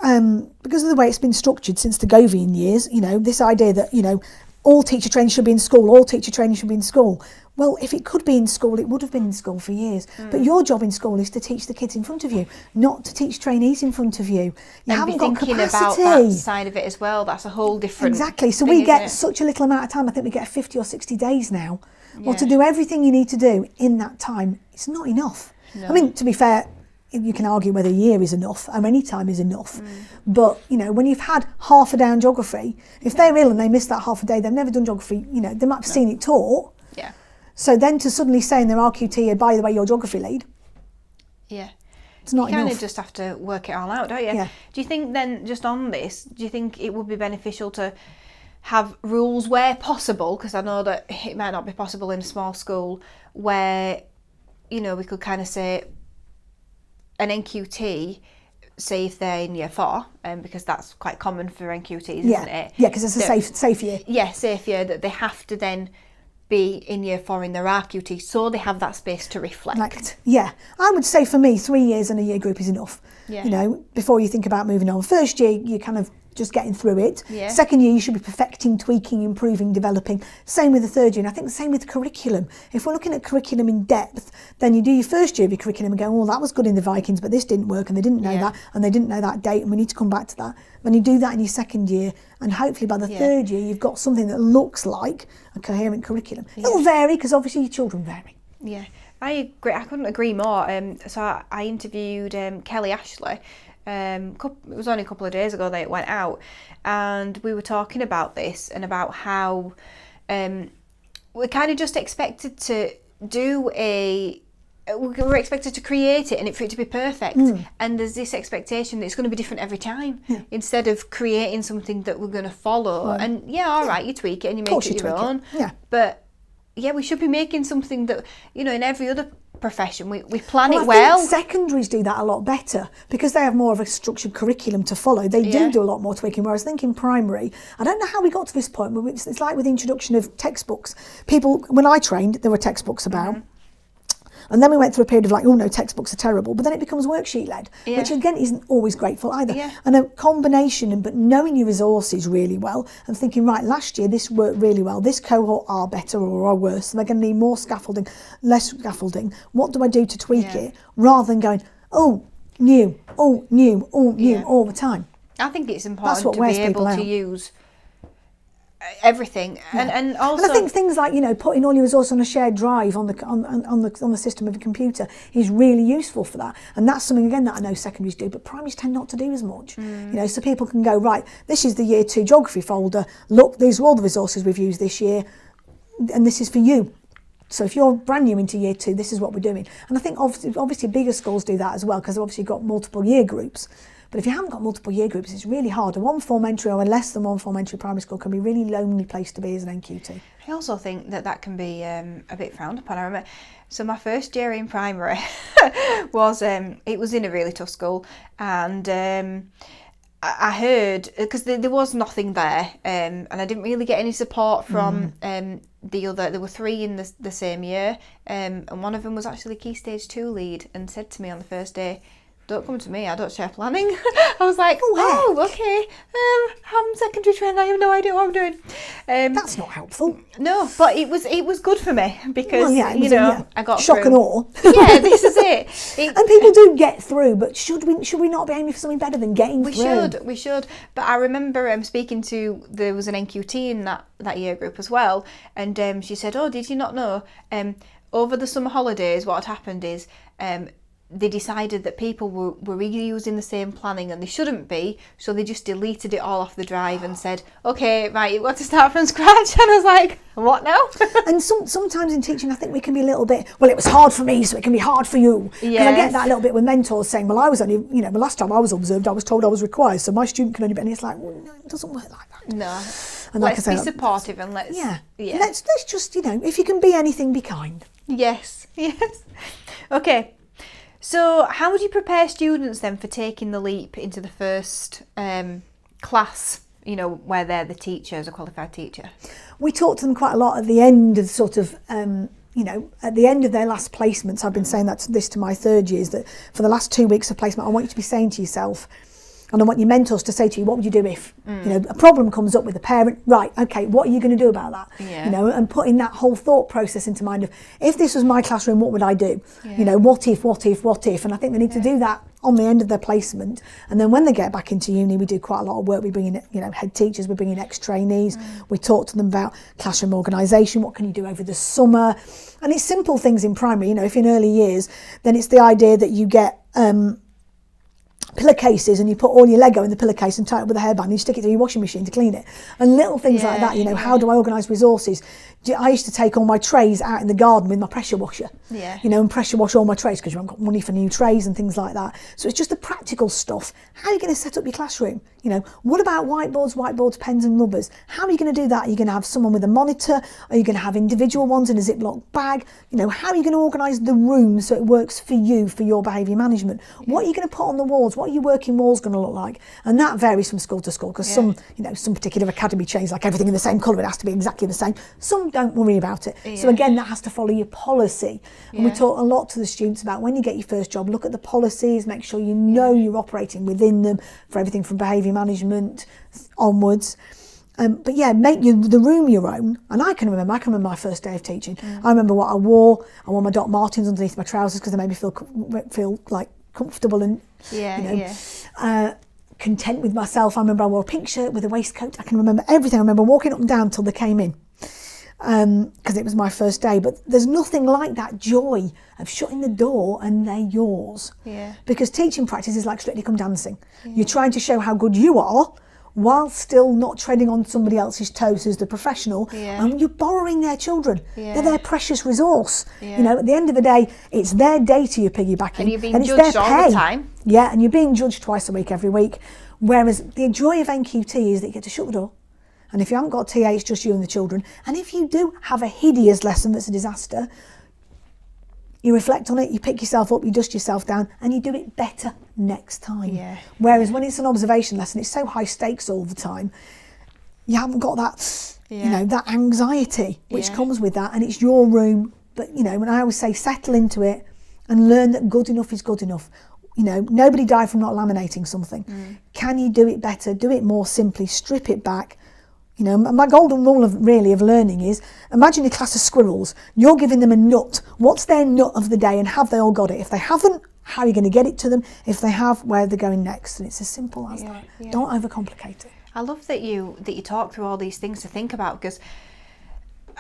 it's been structured since the Govian years, this idea that, all teacher training should be in school, all teacher training should be in school. Well, if it could be in school, it would have been in school for years. But your job in school is to teach the kids in front of you, not to teach trainees in front of you. You haven't got capacity. About that side of it as well. That's a whole different Exactly. So thing, we get such a little amount of time. I think we get 50 or 60 days now. Yeah. Well, to do everything you need to do in that time, it's not enough. No. I mean, to be fair, you can argue whether a year is enough or any time is enough. But, when you've had half a day on geography, if they're ill and they miss that half a day, they've never done geography, they might have seen it taught. Yeah. So then to suddenly say in their RQT, by the way, your geography lead. Yeah. It's not enough. You kind of just have to work it all out, don't you? Yeah. Do you think then, just on this, do you think it would be beneficial to have rules where possible, because I know that it might not be possible in a small school, where, we could kind of say, an NQT, say if they're in year 4, because that's quite common for NQTs, isn't it? Yeah, because it's a safe year. Yeah, safe year, that they have to then be in year 4 in their RQT, so they have that space to reflect. I would say for me, 3 years in a year group is enough. Yeah. Before you think about moving on. First year, you're kind of just getting through it. Yeah. Second year, you should be perfecting, tweaking, improving, developing. Same with the third year, and I think the same with curriculum. If we're looking at curriculum in depth, then you do your first year of your curriculum and go, oh, that was good in the Vikings, but this didn't work, and they didn't know that, and they didn't know that date, and we need to come back to that. Then you do that in your second year, and hopefully by the third year, you've got something that looks like a coherent curriculum. It'll vary, because obviously your children vary. Yeah, I agree. I couldn't agree more. So I interviewed Kelly Ashley. It was only a couple of days ago that it went out, and we were talking about this and about how we're kind of just expected to we're expected to create it and for it to be perfect, and there's this expectation that it's going to be different every time, instead of creating something that we're going to follow. And right, you tweak it and you make it your own, but we should be making something that, in every other profession we plan it well. I think secondaries do that a lot better, because they have more of a structured curriculum to follow. They do a lot more tweaking, whereas I think in primary, I don't know how we got to this point, but it's like with the introduction of textbooks. When I trained, there were textbooks about. And then we went through a period of like, oh no, textbooks are terrible. But then it becomes worksheet led, which again isn't always grateful either. Yeah. And a combination, but knowing your resources really well and thinking, right, last year this worked really well. This cohort are better or are worse. So they're going to need more scaffolding, less scaffolding. What do I do to tweak it? Rather than going, new all the time. I think it's important to be able to use everything. And also, and I think things like, you know, putting all your resources on a shared drive on the system of a computer is really useful for that. And that's something, again, that I know secondaries do, but primaries tend not to do as much. You know, so people can go, right, this is the year 2 geography folder. Look, these are all the resources we've used this year, and this is for you. So if you're brand new into year 2, this is what we're doing. And I think obviously bigger schools do that as well, because they've obviously got multiple year groups. But if you haven't got multiple year groups, it's really hard. A 1-form entry or a less than 1-form entry primary school can be a really lonely place to be as an NQT. I also think that can be a bit frowned upon. I remember, so my first year in primary was, it was in a really tough school, and I heard, because there was nothing there, and I didn't really get any support from the other. There were 3 in the same year, and one of them was actually Key Stage 2 lead, and said to me on the first day, "Don't come to me, I don't share planning." I was like, oh, okay. I'm secondary trained, I have no idea what I'm doing. That's not helpful. No, but it was good for me, because, I got shock through. and awe. Yeah, this is it. And people do get through, but should we not be aiming for something better than getting through? We should. But I remember speaking to, there was an NQT in that year group as well, and she said, "Oh, did you not know? Over the summer holidays, what had happened is they decided that people were reusing the same planning, and they shouldn't be, so they just deleted it all off the drive and said, okay, right, you've got to start from scratch." And I was like, what now? And sometimes in teaching, I think we can be a little bit, well, it was hard for me, so it can be hard for you. Because I get that a little bit with mentors saying, well, I was only, the last time I was observed, I was told I was required, so my student can only be, and it's like, well, no, it doesn't work like that. No. And let's be supportive, and let's... Yeah. Let's just, if you can be anything, be kind. Yes. Okay. So how would you prepare students then for taking the leap into the first class, where they're the teacher, as a qualified teacher? We talk to them quite a lot at the end of sort of, at the end of their last placements. I've been saying this to my third years, that for the last 2 weeks of placement, I want you to be saying to yourself, and I want your mentors to say to you, what would you do if, a problem comes up with a parent? Right, okay, what are you going to do about that? Yeah. And putting that whole thought process into mind of, if this was my classroom, what would I do? Yeah. What if? And I think they need to do that on the end of their placement. And then when they get back into uni, we do quite a lot of work. We bring in, head teachers, we bring in ex-trainees. We talk to them about classroom organisation. What can you do over the summer? And it's simple things in primary. If in early years, then it's the idea that you get pillowcases, and you put all your Lego in the pillowcase and tie it with a hairband, and you stick it to your washing machine to clean it, and little things like that. How do I organise resources? I used to take all my trays out in the garden with my pressure washer, and pressure wash all my trays, because you haven't got money for new trays and things like that. So it's just the practical stuff. How are you going to set up your classroom? What about whiteboards, pens and rubbers? How are you going to do that? Are you going to have someone with a monitor? Are you going to have individual ones in a Ziploc bag? How are you going to organise the room so it works for you, for your behaviour management? What are you going to put on the walls? What are your working walls going to look like? And that varies from school to school, because some particular academy chains like everything in the same colour, it has to be exactly the same. Some don't worry about it. So again, that has to follow your policy. And we talk a lot to the students about, when you get your first job, look at the policies, make sure you know you're operating within them for everything from behaviour management onwards. But make the room your own. And I can remember my first day of teaching. I remember what I wore. I wore my Doc Martens underneath my trousers, because they made me feel like comfortable and content with myself. I remember I wore a pink shirt with a waistcoat. I can remember everything. I remember walking up and down till they came in, because it was my first day. But there's nothing like that joy of shutting the door and they're yours. Because teaching practice is like Strictly Come Dancing. You're trying to show how good you are, while still not treading on somebody else's toes who's the professional. And you're borrowing their children. They're their precious resource. At the end of the day, it's their data you're piggybacking, and you're being and judged all the time. And you're being judged twice a week, every week. Whereas the joy of NQT is that you get to shut the door, and if you haven't got a TA, it's just you and the children. And if you do have a hideous lesson that's a disaster, you reflect on it, you pick yourself up, you dust yourself down, and you do it better next time. Whereas when it's an observation lesson, it's so high stakes all the time, you haven't got that, that anxiety which comes with that, and it's your room. But, when I always say, settle into it and learn that good enough is good enough. Nobody died from not laminating something. Can you do it better? Do it more simply, strip it back. My golden rule of learning is, imagine a class of squirrels. You're giving them a nut. What's their nut of the day, and have they all got it? If they haven't, how are you going to get it to them? If they have, where are they going next? And it's as simple as that. Don't overcomplicate it. I love that you talk through all these things to think about, because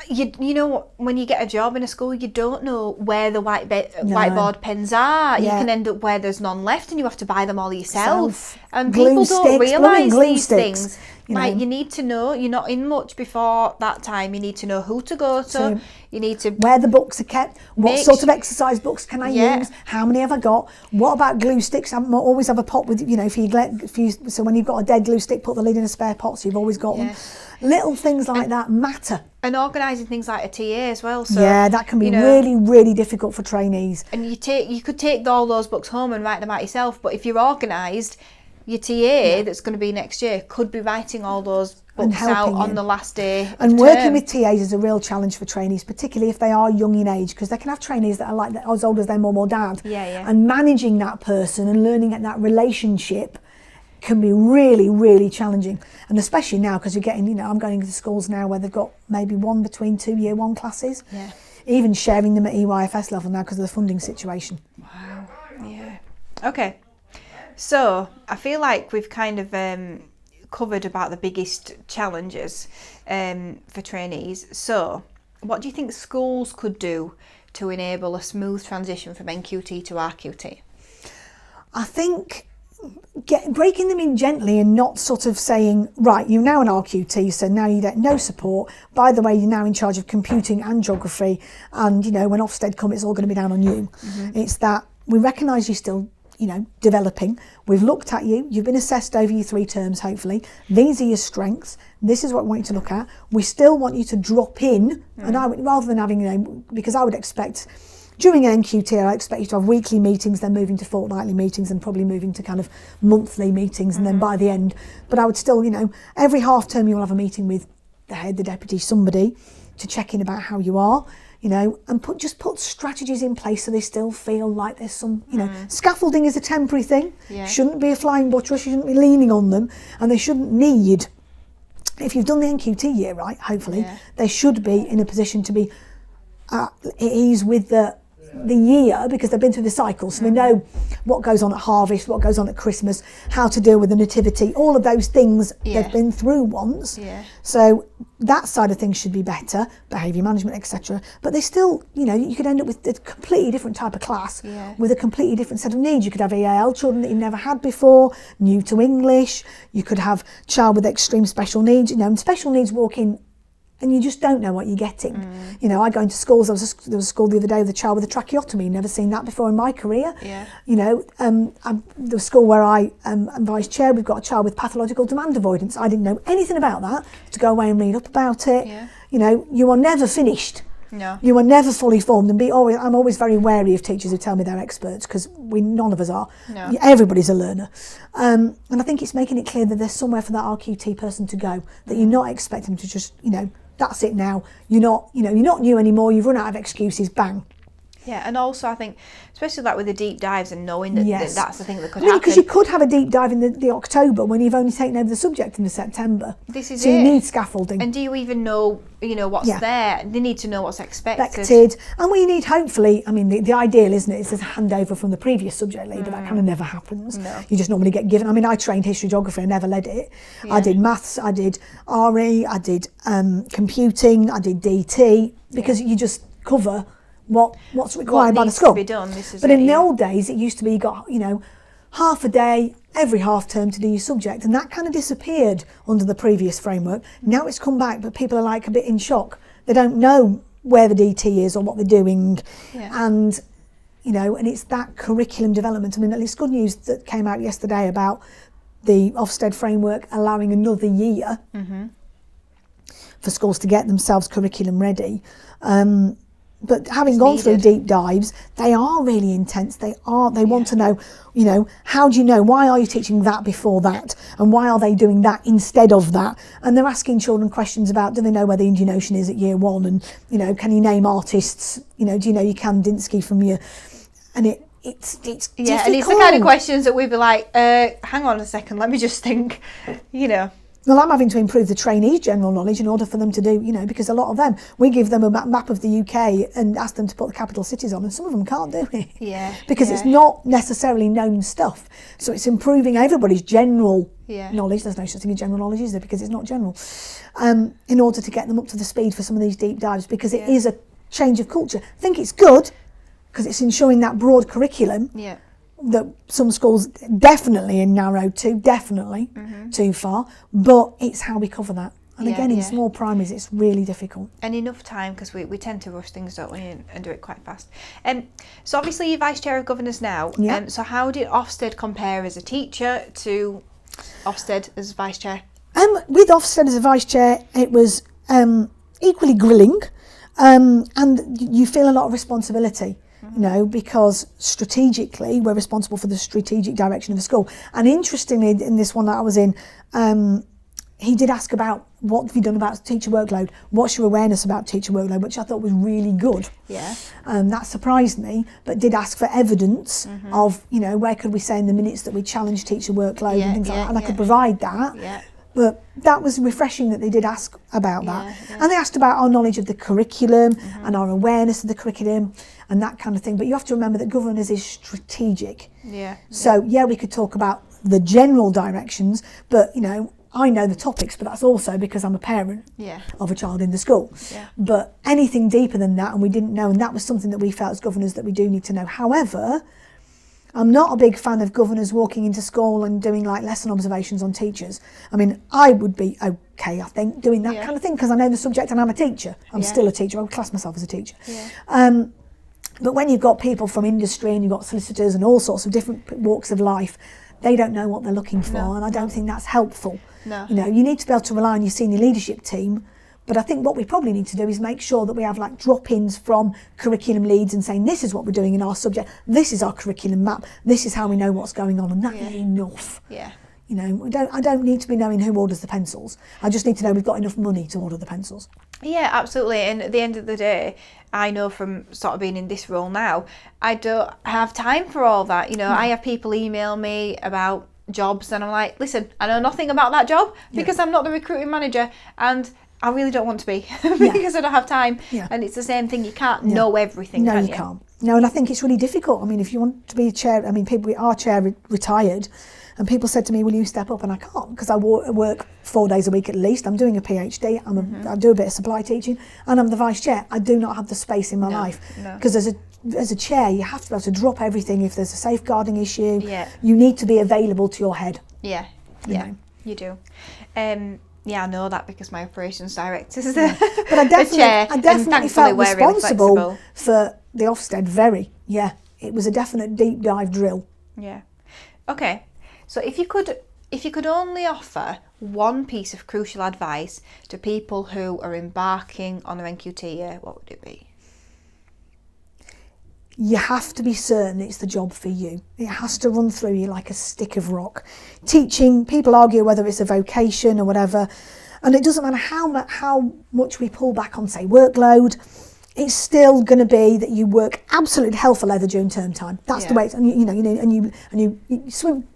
you know, when you get a job in a school, you don't know where the whiteboard pens are. You can end up where there's none left and you have to buy them all yourself. And people don't realise these things. Like, you need to know, you're not in much before that time. You need to know who to go to. You need to... where the books are kept. What sort of exercise books can I use? How many have I got? What about glue sticks? I always have a pot with, you know, so when you've got a dead glue stick, put the lid in a spare pot, so you've always got one. Little things like that matter. And organising things like a TA as well. So, that can be really, really difficult for trainees. And you could take all those books home and write them out yourself, but if you're organised, your TA that's going to be next year could be writing all those books out on the last day. And working with TAs is a real challenge for trainees, particularly if they are young in age, because they can have trainees that are like as old as their mum or dad. And managing that person and learning that relationship can be really, really challenging. And especially now, because you're getting, you know, I'm going into schools now where they've got maybe one between 2 year one classes. Even sharing them at EYFS level now because of the funding situation. Wow. Okay. So I feel like we've kind of covered about the biggest challenges for trainees. So what do you think schools could do to enable a smooth transition from NQT to RQT? I think breaking them in gently and not sort of saying, right, you're now an RQT, so now you get no support. By the way, you're now in charge of computing and geography, and, you know, when Ofsted come, it's all going to be down on you. It's that we recognise you're still, you know, developing. We've looked at you. You've been assessed over your 3 terms, hopefully. These are your strengths. This is what we want you to look at. We still want you to drop in, and I would, rather than having, you know, because I would expect... during an NQT, I expect you to have weekly meetings, then moving to fortnightly meetings, and probably moving to kind of monthly meetings, and then by the end. But I would still, you know, every half term you'll have a meeting with the head, the deputy, somebody to check in about how you are, you know, and just put strategies in place so they still feel like there's some, you know, scaffolding is a temporary thing. Shouldn't be a flying buttress, you shouldn't be leaning on them, and they shouldn't need, if you've done the NQT year right, hopefully, they should be in a position to be at ease with the year, because they've been through the cycle, so they know what goes on at harvest, what goes on at Christmas, how to deal with the nativity, all of those things they've been through once. So that side of things should be better, behaviour management, etc. But they still, you know, you could end up with a completely different type of class with a completely different set of needs. You could have EAL children that you've never had before, new to English. You could have child with extreme special needs, you know, and special needs walk in and you just don't know what you're getting. You know, I go into schools, there was a school the other day with a child with a tracheotomy, never seen that before in my career. You know, the school where I am vice chair, we've got a child with pathological demand avoidance. I didn't know anything about that, to go away and read up about it. You know, you are never finished. You are never fully formed, and I'm always very wary of teachers who tell me they're experts, because none of us are. Everybody's a learner. And I think it's making it clear that there's somewhere for that RQT person to go, that you're not expecting to just, you know, that's it now. You're not new anymore. You've run out of excuses. Bang. And also I think, especially like with the deep dives and knowing that, that's the thing that could happen. Because you could have a deep dive in the October when you've only taken over the subject in the September. So you need scaffolding. And do you even know, you know, what's there? They need to know what's expected. And we need, hopefully, I mean, the ideal, isn't it, is a handover from the previous subject leader. That kind of never happens. You just normally get given. I mean, I trained history, geography, I never led it. I did maths, I did RE, I did computing, I did DT, because you just cover what's required by the school. But in the old days, it used to be you got, you know, half a day every half term to do your subject, and that kind of disappeared under the previous framework. Now it's come back, but people are like a bit in shock. They don't know where the DT is or what they're doing, and you know, and it's that curriculum development. I mean, it's good news that came out yesterday about the Ofsted framework allowing another year for schools to get themselves curriculum ready. But having gone through deep dives, they are really intense. They want to know, you know, how do you know? Why are you teaching that before that? And why are they doing that instead of that? And they're asking children questions about, do they know where the Indian Ocean is at year 1? And, you know, can you name artists? You know, do you know you Kandinsky from your... And it's difficult. And it's the kind of questions that we'd be like, hang on a second, let me just think, you know. Well, I'm having to improve the trainees' general knowledge in order for them to do, because a lot of them, we give them a map of the UK and ask them to put the capital cities on, and some of them can't do it. Yeah. Because it's not necessarily known stuff. So it's improving everybody's general knowledge. There's no such thing as general knowledge, is there? Because it's not general. In order to get them up to the speed for some of these deep dives, because it is a change of culture. I think it's good because it's ensuring that broad curriculum. Yeah. That some schools definitely are narrowed to, too far, but it's how we cover that. And again, in small primaries, it's really difficult. And enough time, because we tend to rush things, don't we, and do it quite fast. So obviously you're Vice Chair of Governors now. Yeah. So how did Ofsted compare as a teacher to Ofsted as Vice Chair? With Ofsted as a Vice Chair, it was equally grilling, and you feel a lot of responsibility. Because strategically we're responsible for the strategic direction of the school. And interestingly, in this one that I was in, he did ask about what have you done about teacher workload? What's your awareness about teacher workload? Which I thought was really good. Yeah. That surprised me, but did ask for evidence of, where could we say in the minutes that we challenge teacher workload and things like that. And I could provide that. Yeah. But that was refreshing that they did ask about that. And they asked about our knowledge of the curriculum and our awareness of the curriculum and that kind of thing. But you have to remember that governors is strategic. Yeah. So, we could talk about the general directions, but, I know the topics, but that's also because I'm a parent of a child in the school. Yeah. But anything deeper than that, and we didn't know, and that was something that we felt as governors that we do need to know. However, I'm not a big fan of governors walking into school and doing like lesson observations on teachers. I mean, I would be okay, I think, doing that kind of thing because I know the subject and I'm a teacher. I'm still a teacher. I would class myself as a teacher. Yeah. But when you've got people from industry and you've got solicitors and all sorts of different walks of life, they don't know what they're looking for, and I don't think that's helpful. No. You need to be able to rely on your senior leadership team. But I think what we probably need to do is make sure that we have like drop-ins from curriculum leads and saying this is what we're doing in our subject, this is our curriculum map, this is how we know what's going on, and that is enough. Yeah. I don't need to be knowing who orders the pencils. I just need to know we've got enough money to order the pencils. Yeah, absolutely. And at the end of the day, I know from sort of being in this role now, I don't have time for all that. I have people email me about jobs and I'm like, listen, I know nothing about that job because I'm not the recruiting manager and I really don't want to be because I don't have time. Yeah. And it's the same thing. You can't know everything. No, you can't. No, and I think it's really difficult. I mean, if you want to be a chair, our chair retired, and people said to me, will you step up? And I can't because I work 4 days a week at least. I'm doing a PhD. I do a bit of supply teaching and I'm the vice chair. I do not have the space in my life because as a chair, you have to be able to drop everything. If there's a safeguarding issue, you need to be available to your head. Yeah, you do. I know that because my operations director is the But I definitely felt we're responsible really for the Ofsted. It was a definite deep dive drill. Yeah. Okay. So if you could only offer one piece of crucial advice to people who are embarking on their NQT year, what would it be? You have to be certain it's the job for you. It has to run through you like a stick of rock. Teaching, people argue whether it's a vocation or whatever, and it doesn't matter how much we pull back on, say, workload, it's still going to be that you work absolute hell for leather during term time. That's the way it's, and you swim,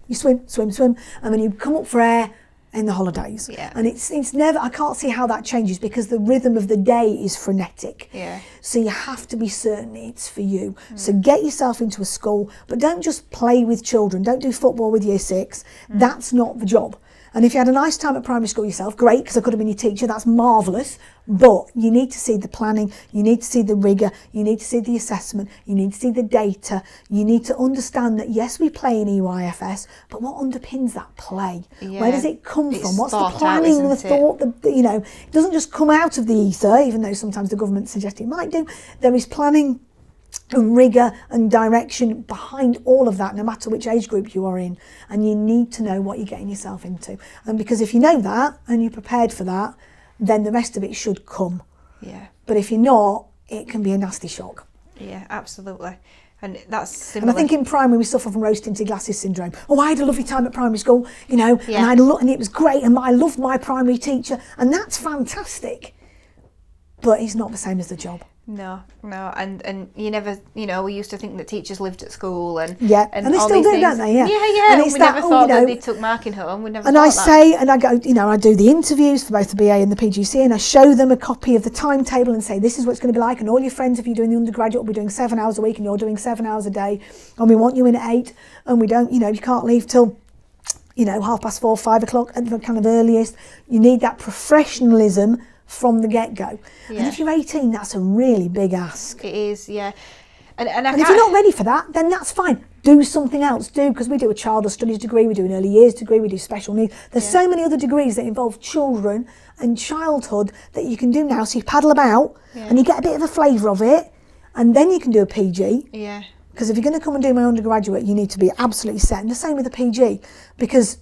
and then you come up for air in the holidays. Yeah. And it's never, I can't see how that changes because the rhythm of the day is frenetic. Yeah. So you have to be certain it's for you. So get yourself into a school, but don't just play with children. Don't do football with year 6. That's not the job. And if you had a nice time at primary school yourself, great, because I could have been your teacher, that's marvellous. But you need to see the planning, you need to see the rigour, you need to see the assessment, you need to see the data, you need to understand that yes, we play in EYFS, but what underpins that play? Yeah. Where does it come from? What's the planning, the thought, it doesn't just come out of the ether, even though sometimes the government suggests it might do. There is planning and rigour and direction behind all of that, no matter which age group you are in, and you need to know what you're getting yourself into. And because if you know that and you're prepared for that, then the rest of it should come. Yeah. But if you're not, it can be a nasty shock. Yeah, absolutely. And that's similar. And I think in primary we suffer from rose-tinted glasses syndrome. Oh, I had a lovely time at primary school, and and it was great, and I loved my primary teacher, and that's fantastic. But it's not the same as the job. No, and you never, we used to think that teachers lived at school and they all still these do, things. don't they? Yeah, And we never thought that they took marking home. We never. And I say, and I go, I do the interviews for both the BA and the PGC, and I show them a copy of the timetable and say, this is what it's going to be like, and all your friends, if you're doing the undergraduate, will be doing 7 hours a week, and you're doing 7 hours a day, and we want you in at 8, and we don't, you can't leave till 4:30, 5 o'clock at the kind of earliest. You need that professionalism from the get-go. Yeah. And if you're 18, that's a really big ask. It is, yeah. And if you're not ready for that, then that's fine. Do something else. Because we do a childhood studies degree, we do an early years degree, we do special needs. There's so many other degrees that involve children and childhood that you can do now. So you paddle about and you get a bit of a flavour of it, and then you can do a PG. Yeah. Because if you're going to come and do my undergraduate, you need to be absolutely set. And the same with the PG, because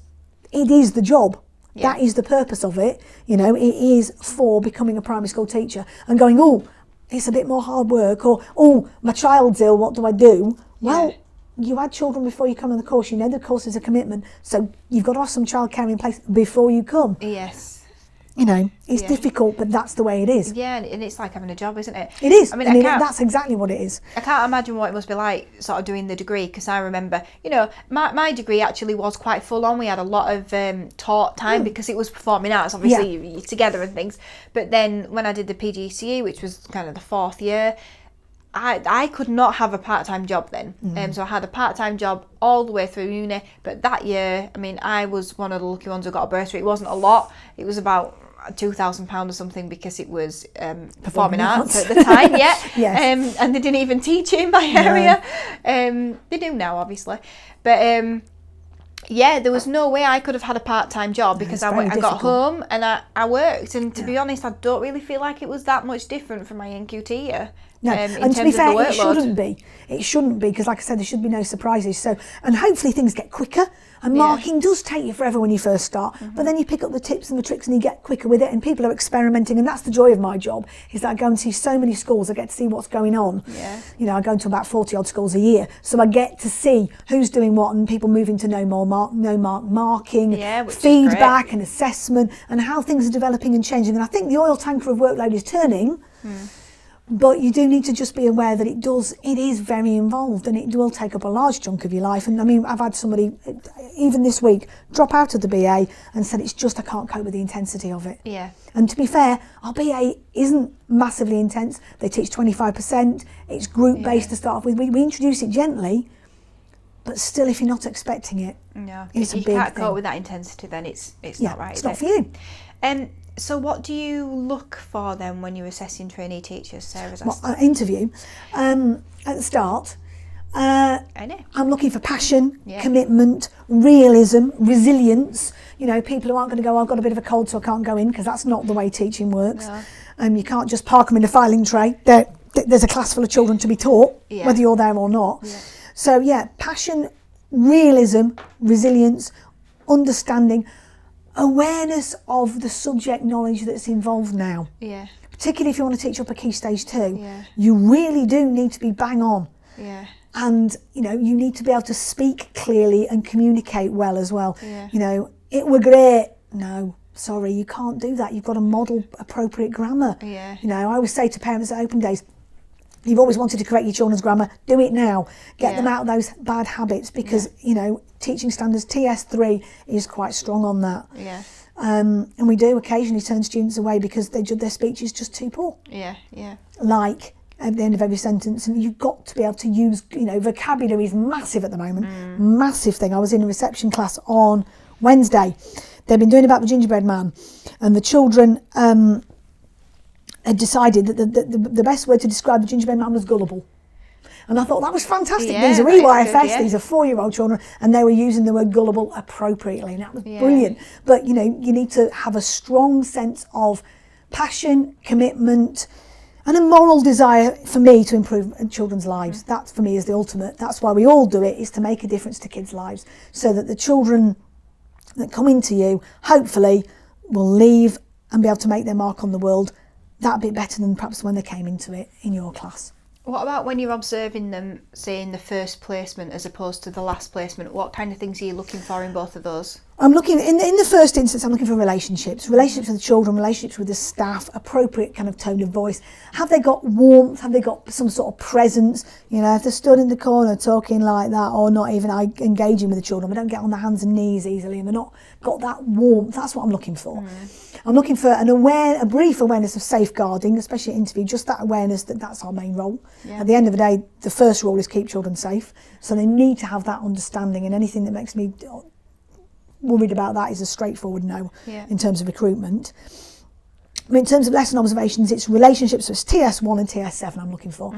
it is the job. Yeah. That is the purpose of it. It is for becoming a primary school teacher and going, it's a bit more hard work, or, my child's ill, what do I do? Well, you had children before you come on the course. The course is a commitment. So you've got to have some childcare in place before you come. Yes. It's difficult, but that's the way it is. Yeah, and it's like having a job, isn't it? It is. That's exactly what it is. I can't imagine what it must be like sort of doing the degree, because I remember, my degree actually was quite full on. We had a lot of taught time because it was performing arts, obviously you're together and things. But then when I did the PGCE, which was kind of the 4th year, I could not have a part-time job then. So I had a part-time job all the way through uni. But that year, I was one of the lucky ones who got a bursary. It wasn't a lot. It was about £2,000 or something, because it was performing arts at the time. Yes. And they didn't even teach it in my area. They do now, obviously. But there was no way I could have had a part-time job, because I got home and I worked. And to be honest, I don't really feel like it was that much different from my NQT year. No, and to be fair, it shouldn't be. It shouldn't be, because like I said, there should be no surprises. So, and hopefully things get quicker. And marking does take you forever when you first start, but then you pick up the tips and the tricks and you get quicker with it, and people are experimenting, and that's the joy of my job, is that I go and see so many schools. I get to see what's going on. I go into about 40 odd schools a year, so I get to see who's doing what, and people moving to no marking, feedback and assessment, and how things are developing and changing. And I think the oil tanker of workload is turning. But you do need to just be aware that it is very involved, and it will take up a large chunk of your life. And I've had somebody, even this week, drop out of the BA and said, I can't cope with the intensity of it. Yeah. And to be fair, our BA isn't massively intense. They teach 25%. It's group-based to start off with. We introduce it gently, but still, if you're not expecting it, it's a big thing. You can't cope with that intensity, then it's not right. It's not for you. So what do you look for then when you're assessing trainee teachers, Sarah? Interview. At the start, I'm looking for passion, commitment, realism, resilience. People who aren't going to go, I've got a bit of a cold so I can't go in, because that's not the way teaching works. No. You can't just park them in a filing tray. There's a class full of children to be taught, whether you're there or not. Yeah. So passion, realism, resilience, understanding, awareness of the subject knowledge that's involved now. Yeah. Particularly if you want to teach up a key stage 2, you really do need to be bang on. Yeah. And you need to be able to speak clearly and communicate well as well. Yeah. It were great. No, sorry, you can't do that. You've got to model appropriate grammar. Yeah. I always say to parents at open days, you've always wanted to correct your children's grammar, do it now. Get them out of those bad habits, because, teaching standards, TS3 is quite strong on that. Yeah. And we do occasionally turn students away because their speech is just too poor. Yeah, yeah. Like at the end of every sentence, and you've got to be able to use, vocabulary is massive at the moment, massive thing. I was in a reception class on Wednesday. They've been doing about the gingerbread man, and the children had decided that the best word to describe the gingerbread man was gullible. And I thought that was fantastic. These are EYFS, these are 4-year-old children, and they were using the word gullible appropriately, and that was brilliant. But you need to have a strong sense of passion, commitment, and a moral desire for me to improve children's lives. That for me is the ultimate. That's why we all do it, is to make a difference to kids' lives, so that the children that come into you hopefully will leave and be able to make their mark on the world that bit better than perhaps when they came into it in your class. What about when you're observing them, say, in the first placement as opposed to the last placement? What kind of things are you looking for in both of those? I'm looking, in the first instance, I'm looking for relationships with the children, relationships with the staff, appropriate kind of tone of voice. Have they got warmth? Have they got some sort of presence? You know, if they're stood in the corner talking like that, or not even engaging with the children, they don't get on their hands and knees easily, and they're not got that warmth. That's what I'm looking for. I'm looking for a brief awareness of safeguarding, especially at interview, just that awareness that that's our main role. Yeah. At the end of the day, the first role is keep children safe. So they need to have that understanding, and anything that makes me worried about that is a straightforward no in terms of recruitment. I mean, in terms of lesson observations, it's relationships. So it's TS1 and TS7 I'm looking for.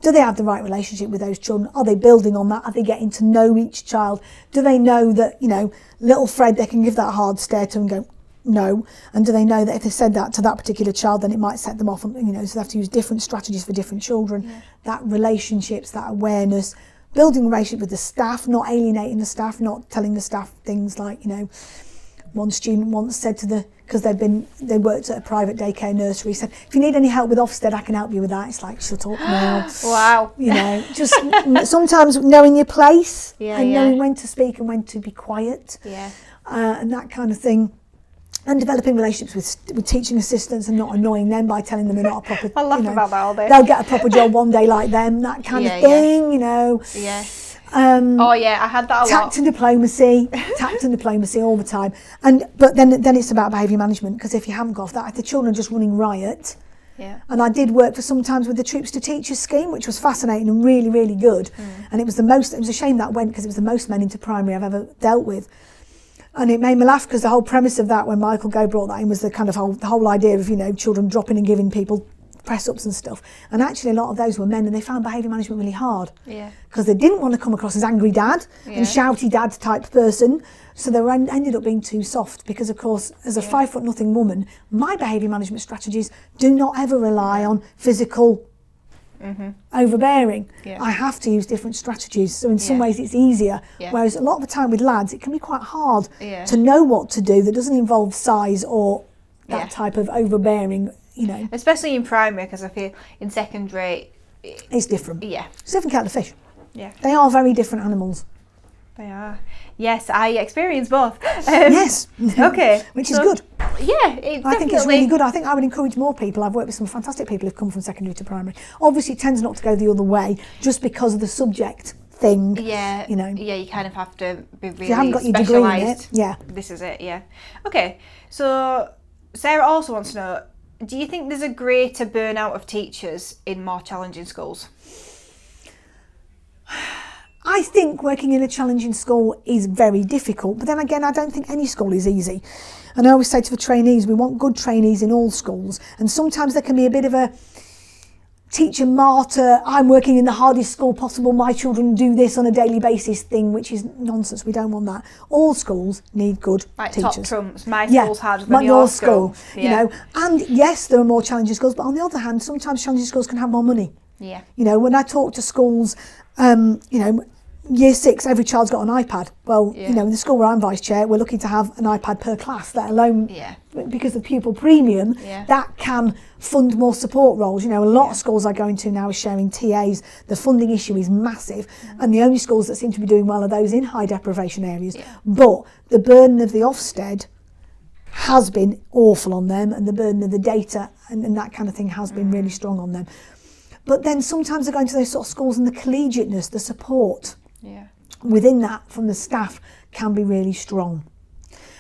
Do they have the right relationship with those children? Are they building on that? Are they getting to know each child? Do they know that, you know, little Fred, they can give that hard stare to and go, no? And do they know that if they said that to that particular child, then it might set them off, and, you know, so they have to use different strategies for different children. That relationships, that awareness, building a relationship with the staff, not alienating the staff, not telling the staff things like, you know, one student once said because they worked at a private daycare nursery, said, if you need any help with Ofsted, I can help you with that. It's like, shut up now. Wow. You know, just sometimes knowing your place and knowing when to speak and when to be quiet. And that kind of thing. And developing relationships with teaching assistants and not annoying them by telling them they're not a proper, I laugh about that all day. They'll get a proper job one day like them, that kind of thing, you know. I had that a lot. Tact and diplomacy all the time. But then it's about behaviour management, because if you haven't got that, if the children are just running riot. And I did work for sometimes with the Troops to Teachers scheme, which was fascinating and really, really good. And it was a shame that went, because it was the most men into primary I've ever dealt with. And it made me laugh, because the whole premise of that, when Michael Gove brought that in, was the kind of the whole idea of, you know, children dropping and giving people press-ups and stuff. And actually a lot of those were men, and they found behaviour management really hard. Because they didn't want to come across as angry dad and shouty dad type person. So they ended up being too soft, because of course, as a 5'0" woman, my behaviour management strategies do not ever rely on physical overbearing. I have to use different strategies, so in some ways it's easier, whereas a lot of the time with lads it can be quite hard to know what to do that doesn't involve size or that type of overbearing, you know, especially in primary, because I feel in secondary it's different. It's different kettle of fish. They are very different animals. They are. Yes, I experience both. Yes. Okay. Which is good. Yeah, I think it's really good. I think I would encourage more people. I've worked with some fantastic people who've come from secondary to primary. Obviously, it tends not to go the other way, just because of the subject thing. Yeah. You know. Yeah, you kind of have to be really if you haven't got your degree in it, this is it. Yeah. Okay. So Sarah also wants to know: do you think there's a greater burnout of teachers in more challenging schools? I think working in a challenging school is very difficult, but then again, I don't think any school is easy. And I always say to the trainees, we want good trainees in all schools. And sometimes there can be a bit of a teacher martyr, I'm working in the hardest school possible, my children do this on a daily basis thing, which is nonsense. We don't want that. All schools need good teachers. Top trumps. My school's harder than your school. You know, and yes, there are more challenging schools, but on the other hand, sometimes challenging schools can have more money. You know, when I talk to schools, you know, Year 6, every child's got an iPad. Well, you know, in the school where I'm vice chair, we're looking to have an iPad per class, let alone because of pupil premium, that can fund more support roles. You know, a lot of schools I go into now are sharing TAs. The funding issue is massive, and the only schools that seem to be doing well are those in high deprivation areas. But the burden of the Ofsted has been awful on them, and the burden of the data and that kind of thing has been really strong on them. But then sometimes I go into those sort of schools, and the collegiateness, the support within that from the staff can be really strong.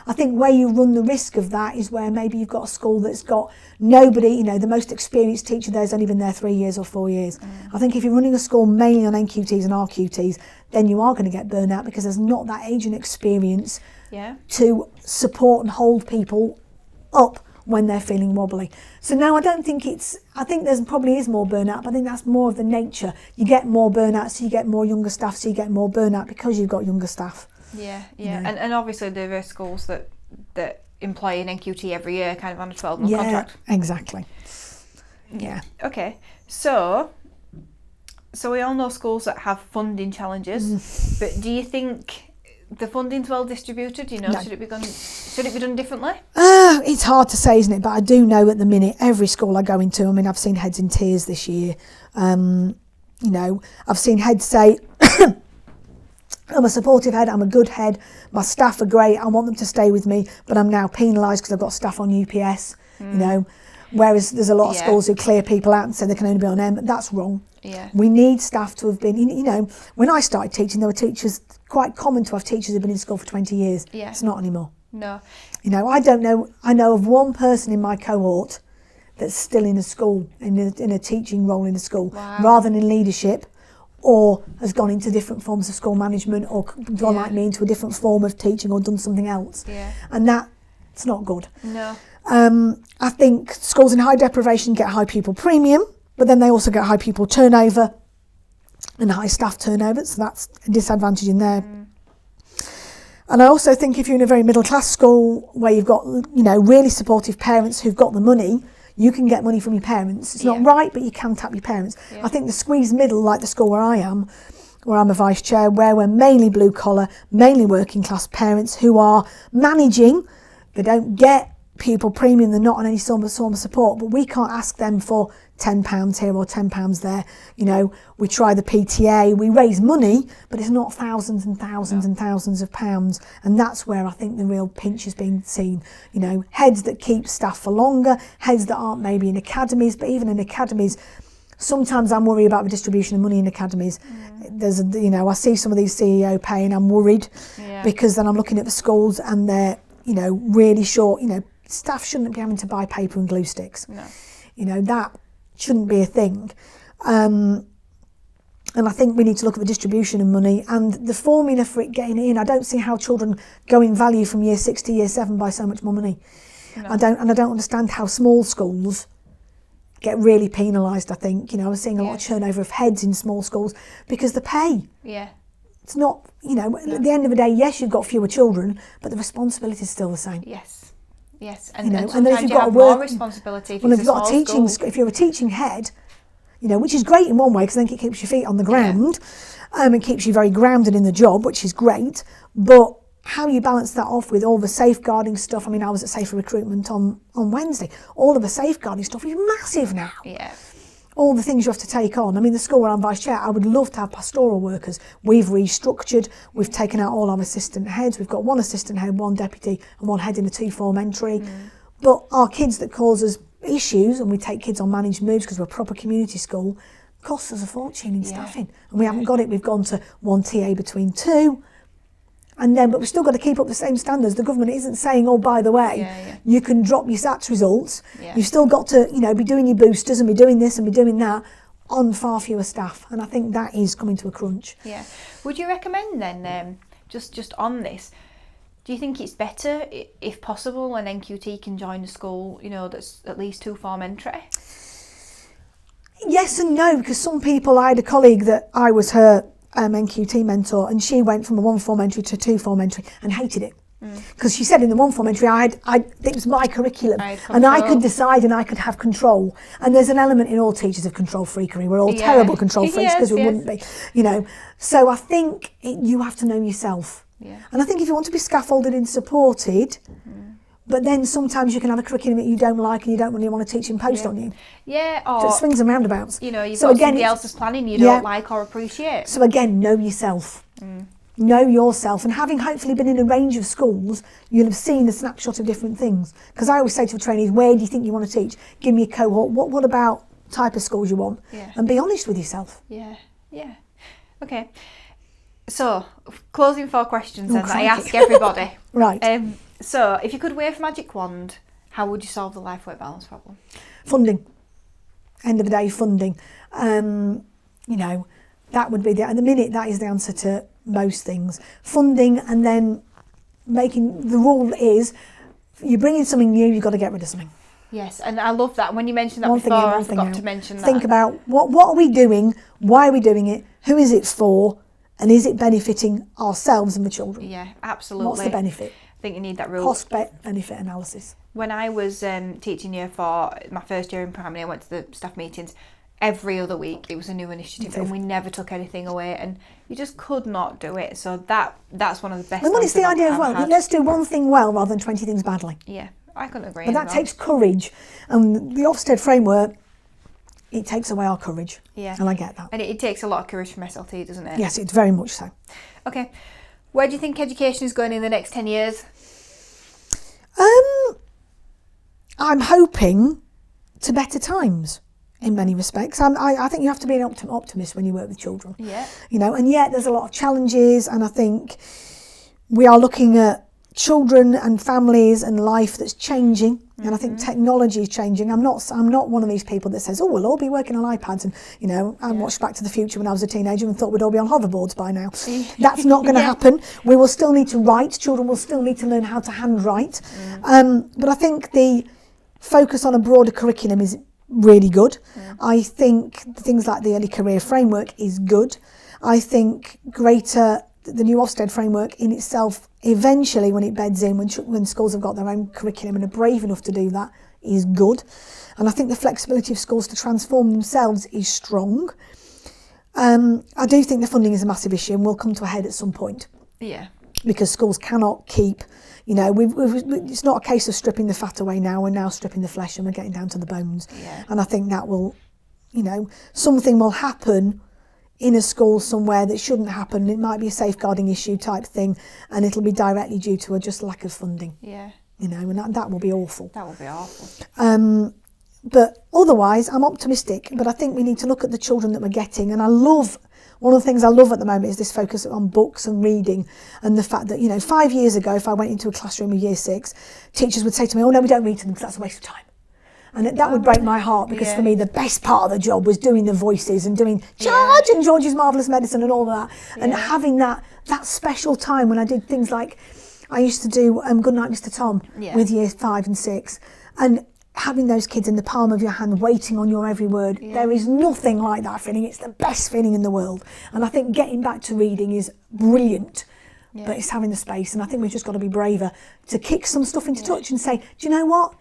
I think where you run the risk of that is where maybe you've got a school that's got nobody, you know, the most experienced teacher there's only been there 3 years or 4 years. I think if you're running a school mainly on NQTs and RQTs, then you are going to get burnout, because there's not that age and experience to support and hold people up when they're feeling wobbly. So now I think there's probably is more burnout, but I think that's more of the nature. You get more burnout, so you get more younger staff, so you get more burnout because you've got younger staff. You know. And obviously there are schools that employ an NQT every year, kind of on a 12-month contract. Exactly. Okay, so we all know schools that have funding challenges, but do you think the funding's well distributed? You know, No. should it be done differently? It's hard to say, isn't it? But I do know at the minute, every school I go into, I mean, I've seen heads in tears this year. You know, I've seen heads say, I'm a supportive head, I'm a good head, my staff are great, I want them to stay with me, but I'm now penalised because I've got staff on UPS, you know, whereas there's a lot of schools who clear people out and say they can only be on M. That's wrong. Yeah. We need staff to have been, you know, when I started teaching, there were teachers, quite common to have teachers who've been in school for 20 years. Yeah. It's not anymore. No. You know, I know of one person in my cohort that's still in a school, in a teaching role in a school, rather than in leadership, or has gone into different forms of school management, or gone like me into a different form of teaching, or done something else. Yeah. And that's not good. No. I think schools in high deprivation get high pupil premium, but then they also get high pupil turnover and high staff turnover, so that's a disadvantage in there. And I also think if you're in a very middle class school where you've got, you know, really supportive parents who've got the money, you can get money from your parents. It's not right, but you can tap your parents. Yeah. I think the squeezed middle, like the school where I am, where I'm a vice chair, where we're mainly blue collar, mainly working class parents who are managing, they don't get pupil premium, they're not on any form of support, but we can't ask them for £10 here or £10 there. You know, we try the PTA, we raise money, but it's not thousands and thousands and thousands of pounds. And that's where I think the real pinch is being seen. You know, heads that keep staff for longer, heads that aren't maybe in academies, but even in academies, sometimes I'm worried about the distribution of money in academies. There's, you know, I see some of these CEO pay and I'm worried because then I'm looking at the schools and they're, you know, really short. You know, staff shouldn't be having to buy paper and glue sticks. No. You know, that shouldn't be a thing. And I think we need to look at the distribution of money and the formula for it getting in. I don't see how children go in value from year 6 to year 7 by so much more money. No. I don't understand how small schools get really penalised, I think. You know, I was seeing a lot of turnover of heads in small schools because the pay. Yeah. It's not, you know, at the end of the day, yes, you've got fewer children, but the responsibility is still the same. Yes. Yes, and, you know, and sometimes you have more responsibility if you've got a teaching school. If you're a teaching head, you know, which is great in one way because then it keeps your feet on the ground, and keeps you very grounded in the job, which is great. But how you balance that off with all the safeguarding stuff. I mean, I was at Safer Recruitment on Wednesday. All of the safeguarding stuff is massive now. Yeah. All the things you have to take on. I mean, the school where I'm vice chair, I would love to have pastoral workers. We've restructured, we've taken out all our assistant heads. We've got one assistant head, one deputy and one head in a 2-form entry. But our kids that cause us issues, and we take kids on managed moves because we're a proper community school, costs us a fortune in staffing. And we haven't got it. We've gone to 1 TA between 2. And then, but we've still got to keep up the same standards. The government isn't saying, oh, by the way, you can drop your SATs results. You've still got to, you know, be doing your boosters and be doing this and be doing that on far fewer staff. And I think that is coming to a crunch. Yeah. Would you recommend then, just on this, do you think it's better, if possible, an NQT can join a school, you know, that's at least 2-form entry? Yes and no, because some people, I had a colleague that I was her NQT mentor, and she went from a 1-form entry to a 2-form entry and hated it because she said in the 1-form entry it was my curriculum and I could decide and I could have control, and there's an element in all teachers of control freakery. We're all terrible control freaks because we wouldn't be, you know. So I think you have to know yourself, and I think if you want to be scaffolded and supported, but then sometimes you can have a curriculum that you don't like and you don't really want to teach imposed on you. Yeah, or so it swings and roundabouts. You know, you've got somebody else's planning you don't like or appreciate. So again, know yourself. Know yourself, and having hopefully been in a range of schools, you'll have seen a snapshot of different things. Because I always say to trainees, where do you think you want to teach? Give me a cohort. What about type of schools you want? And be honest with yourself. Okay. So, closing 4 questions then that I ask everybody. Right. So, if you could wave a magic wand, how would you solve the life-work balance problem? Funding. End of the day, funding. You know, that would be at the minute, that is the answer to most things. Funding, and then making, the rule is, you bring in something new, you've got to get rid of something. Yes, and I love that. When you mentioned that before, I forgot to mention that. Think about, what are we doing? Why are we doing it? Who is it for? And is it benefiting ourselves and the children? Yeah, absolutely. What's the benefit? I think you need that rule. Cost benefit analysis. When I was teaching year 4, my first year in primary, I went to the staff meetings. Every other week it was a new initiative and we never took anything away, and you just could not do it. So that's one of the best things. And it's the idea of, well, let's do one thing well rather than 20 things badly. Yeah, I couldn't agree. But that takes courage. And the Ofsted framework it takes away our courage. Yeah. And I get that. And it takes a lot of courage from SLT, doesn't it? Yes, it's very much so. Okay. Where do you think education is going in the next 10 years? I'm hoping to better times in many respects. I think you have to be an optimist when you work with children. Yeah. You know, and yet there's a lot of challenges, and I think we are looking at children and families and life that's changing, and I think technology is changing. I'm not one of these people that says, oh, we'll all be working on iPads, and you know, I watched Back to the Future when I was a teenager and thought we'd all be on hoverboards by now. That's not going to happen. We will still need to write. Children will still need to learn how to handwrite. But I think the focus on a broader curriculum is really good. I think things like the early career framework is good. I think the new Ofsted framework in itself, eventually when it beds in, when schools have got their own curriculum and are brave enough to do that, is good. And I think the flexibility of schools to transform themselves is strong. I do think the funding is a massive issue and will come to a head at some point. Yeah. Because schools cannot keep, you know, it's not a case of stripping the fat away now, we're now stripping the flesh and we're getting down to the bones. Yeah. And I think that will, you know, something will happen in a school somewhere that shouldn't happen. It might be a safeguarding issue type thing, and it'll be directly due to a just lack of funding. Yeah. You know, and that will be awful. That will be awful. But otherwise, I'm optimistic. But I think we need to look at the children that we're getting. And one of the things I love at the moment is this focus on books and reading, and the fact that, you know, 5 years ago, if I went into a classroom of year 6, teachers would say to me, oh no, we don't read to them because that's a waste of time. And that would break my heart, because for me the best part of the job was doing the voices and doing Charge and George's Marvellous Medicine and all of that, and having that special time when I did things like, I used to do Goodnight Mr. Tom with years 5 and 6, and having those kids in the palm of your hand waiting on your every word. There is nothing like that feeling. It's the best feeling in the world. And I think getting back to reading is brilliant. But it's having the space, and I think we've just got to be braver to kick some stuff into touch and say, do you know what?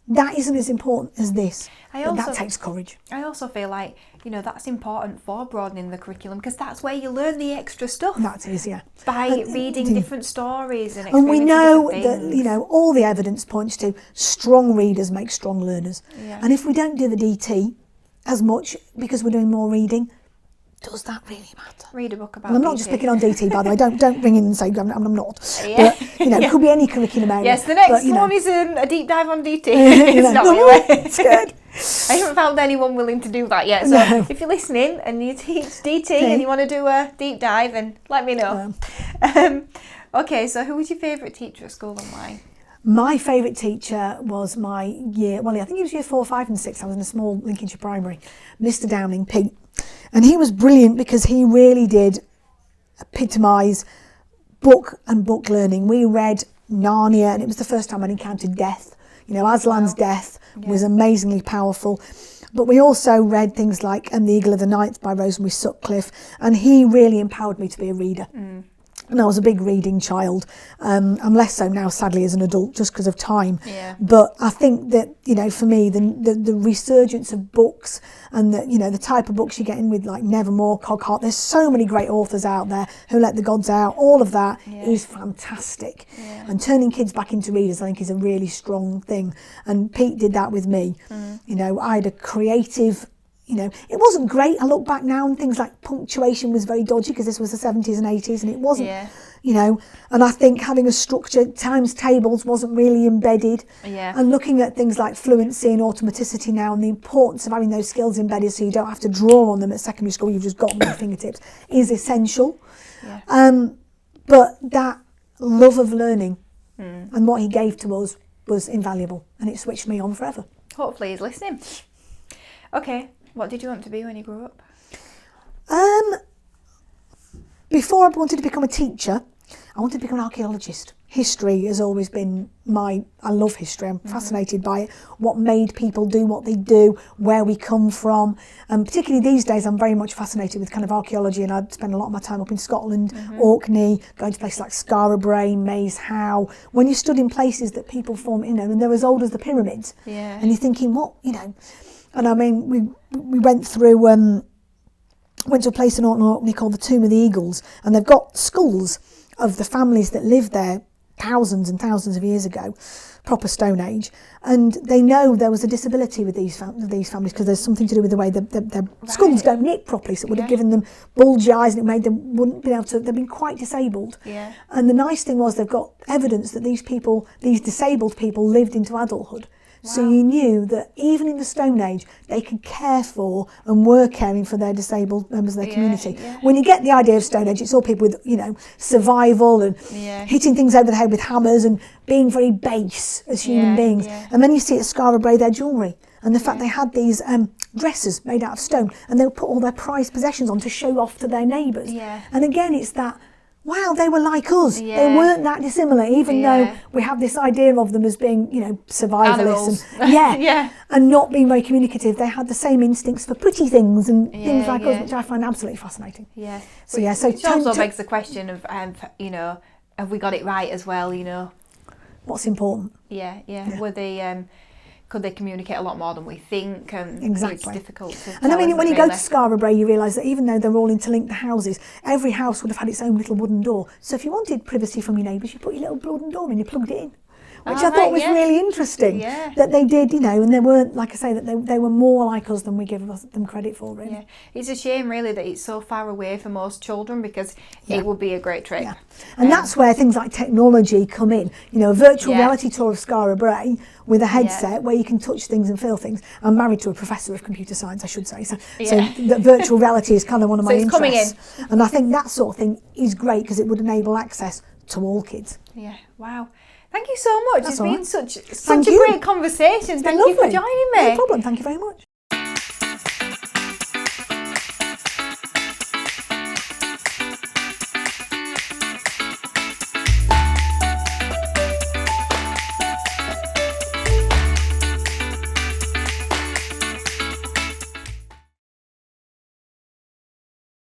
That isn't as important as this. But that takes courage. I also feel like, you know, that's important for broadening the curriculum, because that's where you learn the extra stuff. That is, yeah. By reading different stories and we know that, you know, all the evidence points to strong readers make strong learners. Yeah. And if we don't do the DT as much because we're doing more reading, does that really matter? Read a book about and I'm not DT. just picking on DT, by the way. Don't ring in and say I'm not. But, you know, it could be any curriculum area. Yes, the next one is a deep dive on DT. It's not really. It's good. I haven't found anyone willing to do that yet. So if you're listening and you teach DT and you want to do a deep dive, then let me know. Okay, so who was your favourite teacher at school and why? My favourite teacher was I think it was year 4, 5 and 6. I was in a small Lincolnshire primary. Mr. Downing, Pete. And he was brilliant because he really did epitomise book and book learning. We read Narnia, and it was the first time I'd encountered death. You know, Aslan's death was amazingly powerful. But we also read things like The Eagle of the Night by Rosemary Sutcliffe, and he really empowered me to be a reader. And I was a big reading child. I'm less so now, sadly, as an adult, just because of time. Yeah. But I think that, you know, for me, the resurgence of books and the type of books you're getting with like Nevermore, Coghart, there's so many great authors out there, Who Let the Gods Out, all of that is fantastic. Yeah. And turning kids back into readers, I think, is a really strong thing. And Pete did that with me. You know, I had a creative, you know, it wasn't great. I look back now and things like punctuation was very dodgy because this was the 70s and 80s and it wasn't, you know, and I think having a structure, times tables wasn't really embedded. And looking at things like fluency and automaticity now and the importance of having those skills embedded so you don't have to draw on them at secondary school, you've just got them at your fingertips, is essential. But that love of learning and what he gave to us was invaluable, and it switched me on forever. Hopefully he's listening. Okay. What did you want to be when you grew up? Before I wanted to become a teacher, I wanted to become an archaeologist. History has always been I love history. I'm fascinated by it. What made people do what they do, where we come from. And particularly these days, I'm very much fascinated with kind of archaeology, and I spend a lot of my time up in Scotland, Orkney, going to places like Scarborough, Maze How. When you stood in places that people form, you know, and they're as old as the pyramids. Yeah. And you're thinking, what, you know. And I mean, we went through, went to a place in Orkney called the Tomb of the Eagles, and they've got skulls of the families that lived there thousands and thousands of years ago. proper Stone Age, and they know there was a disability with these families because there's something to do with the way their skulls don't knit properly, so it would have given them bulgy eyes and it made them wouldn't be able to. They've been quite disabled. Yeah. And the nice thing was they've got evidence that these disabled people lived into adulthood. Wow. So you knew that even in the Stone Age, they could care for and were caring for their disabled members of their community. Yeah. When you get the idea of Stone Age, it's all people with, survival and hitting things over the head with hammers and being very base as human beings. Yeah. And then you see at Skara Brae their jewellery and the fact they had these dresses made out of stone and they would put all their prized possessions on to show off to their neighbours. Yeah. And again, it's that, wow, they were like us. Yeah. They weren't that dissimilar, even though we have this idea of them as being, survivalists and and not being very communicative. They had the same instincts for pretty things and things like us, which I find absolutely fascinating. Yeah. So which also begs the question of, have we got it right as well? What's important? Yeah. Were they? Could they communicate a lot more than we think? And exactly. It's difficult to and I mean, when you go to Skara Brae, you realise that even though they're all interlinked, the houses, every house would have had its own little wooden door. So if you wanted privacy from your neighbours, you put your little wooden door in, you plugged it in. Which I thought was really interesting, that they did, and they weren't, like I say, that they were more like us than we give them credit for, really. Yeah. It's a shame, really, that it's so far away for most children because it would be a great trip. Yeah. And that's where things like technology come in. A virtual reality tour of Skara Brae with a headset where you can touch things and feel things. I'm married to a professor of computer science, I should say, so the virtual reality is kind of one of my interests. Coming in. And I think that sort of thing is great because it would enable access to all kids. Yeah, wow. Thank you so much. It's been such a great conversation. Thank you for joining me. No problem. Thank you very much.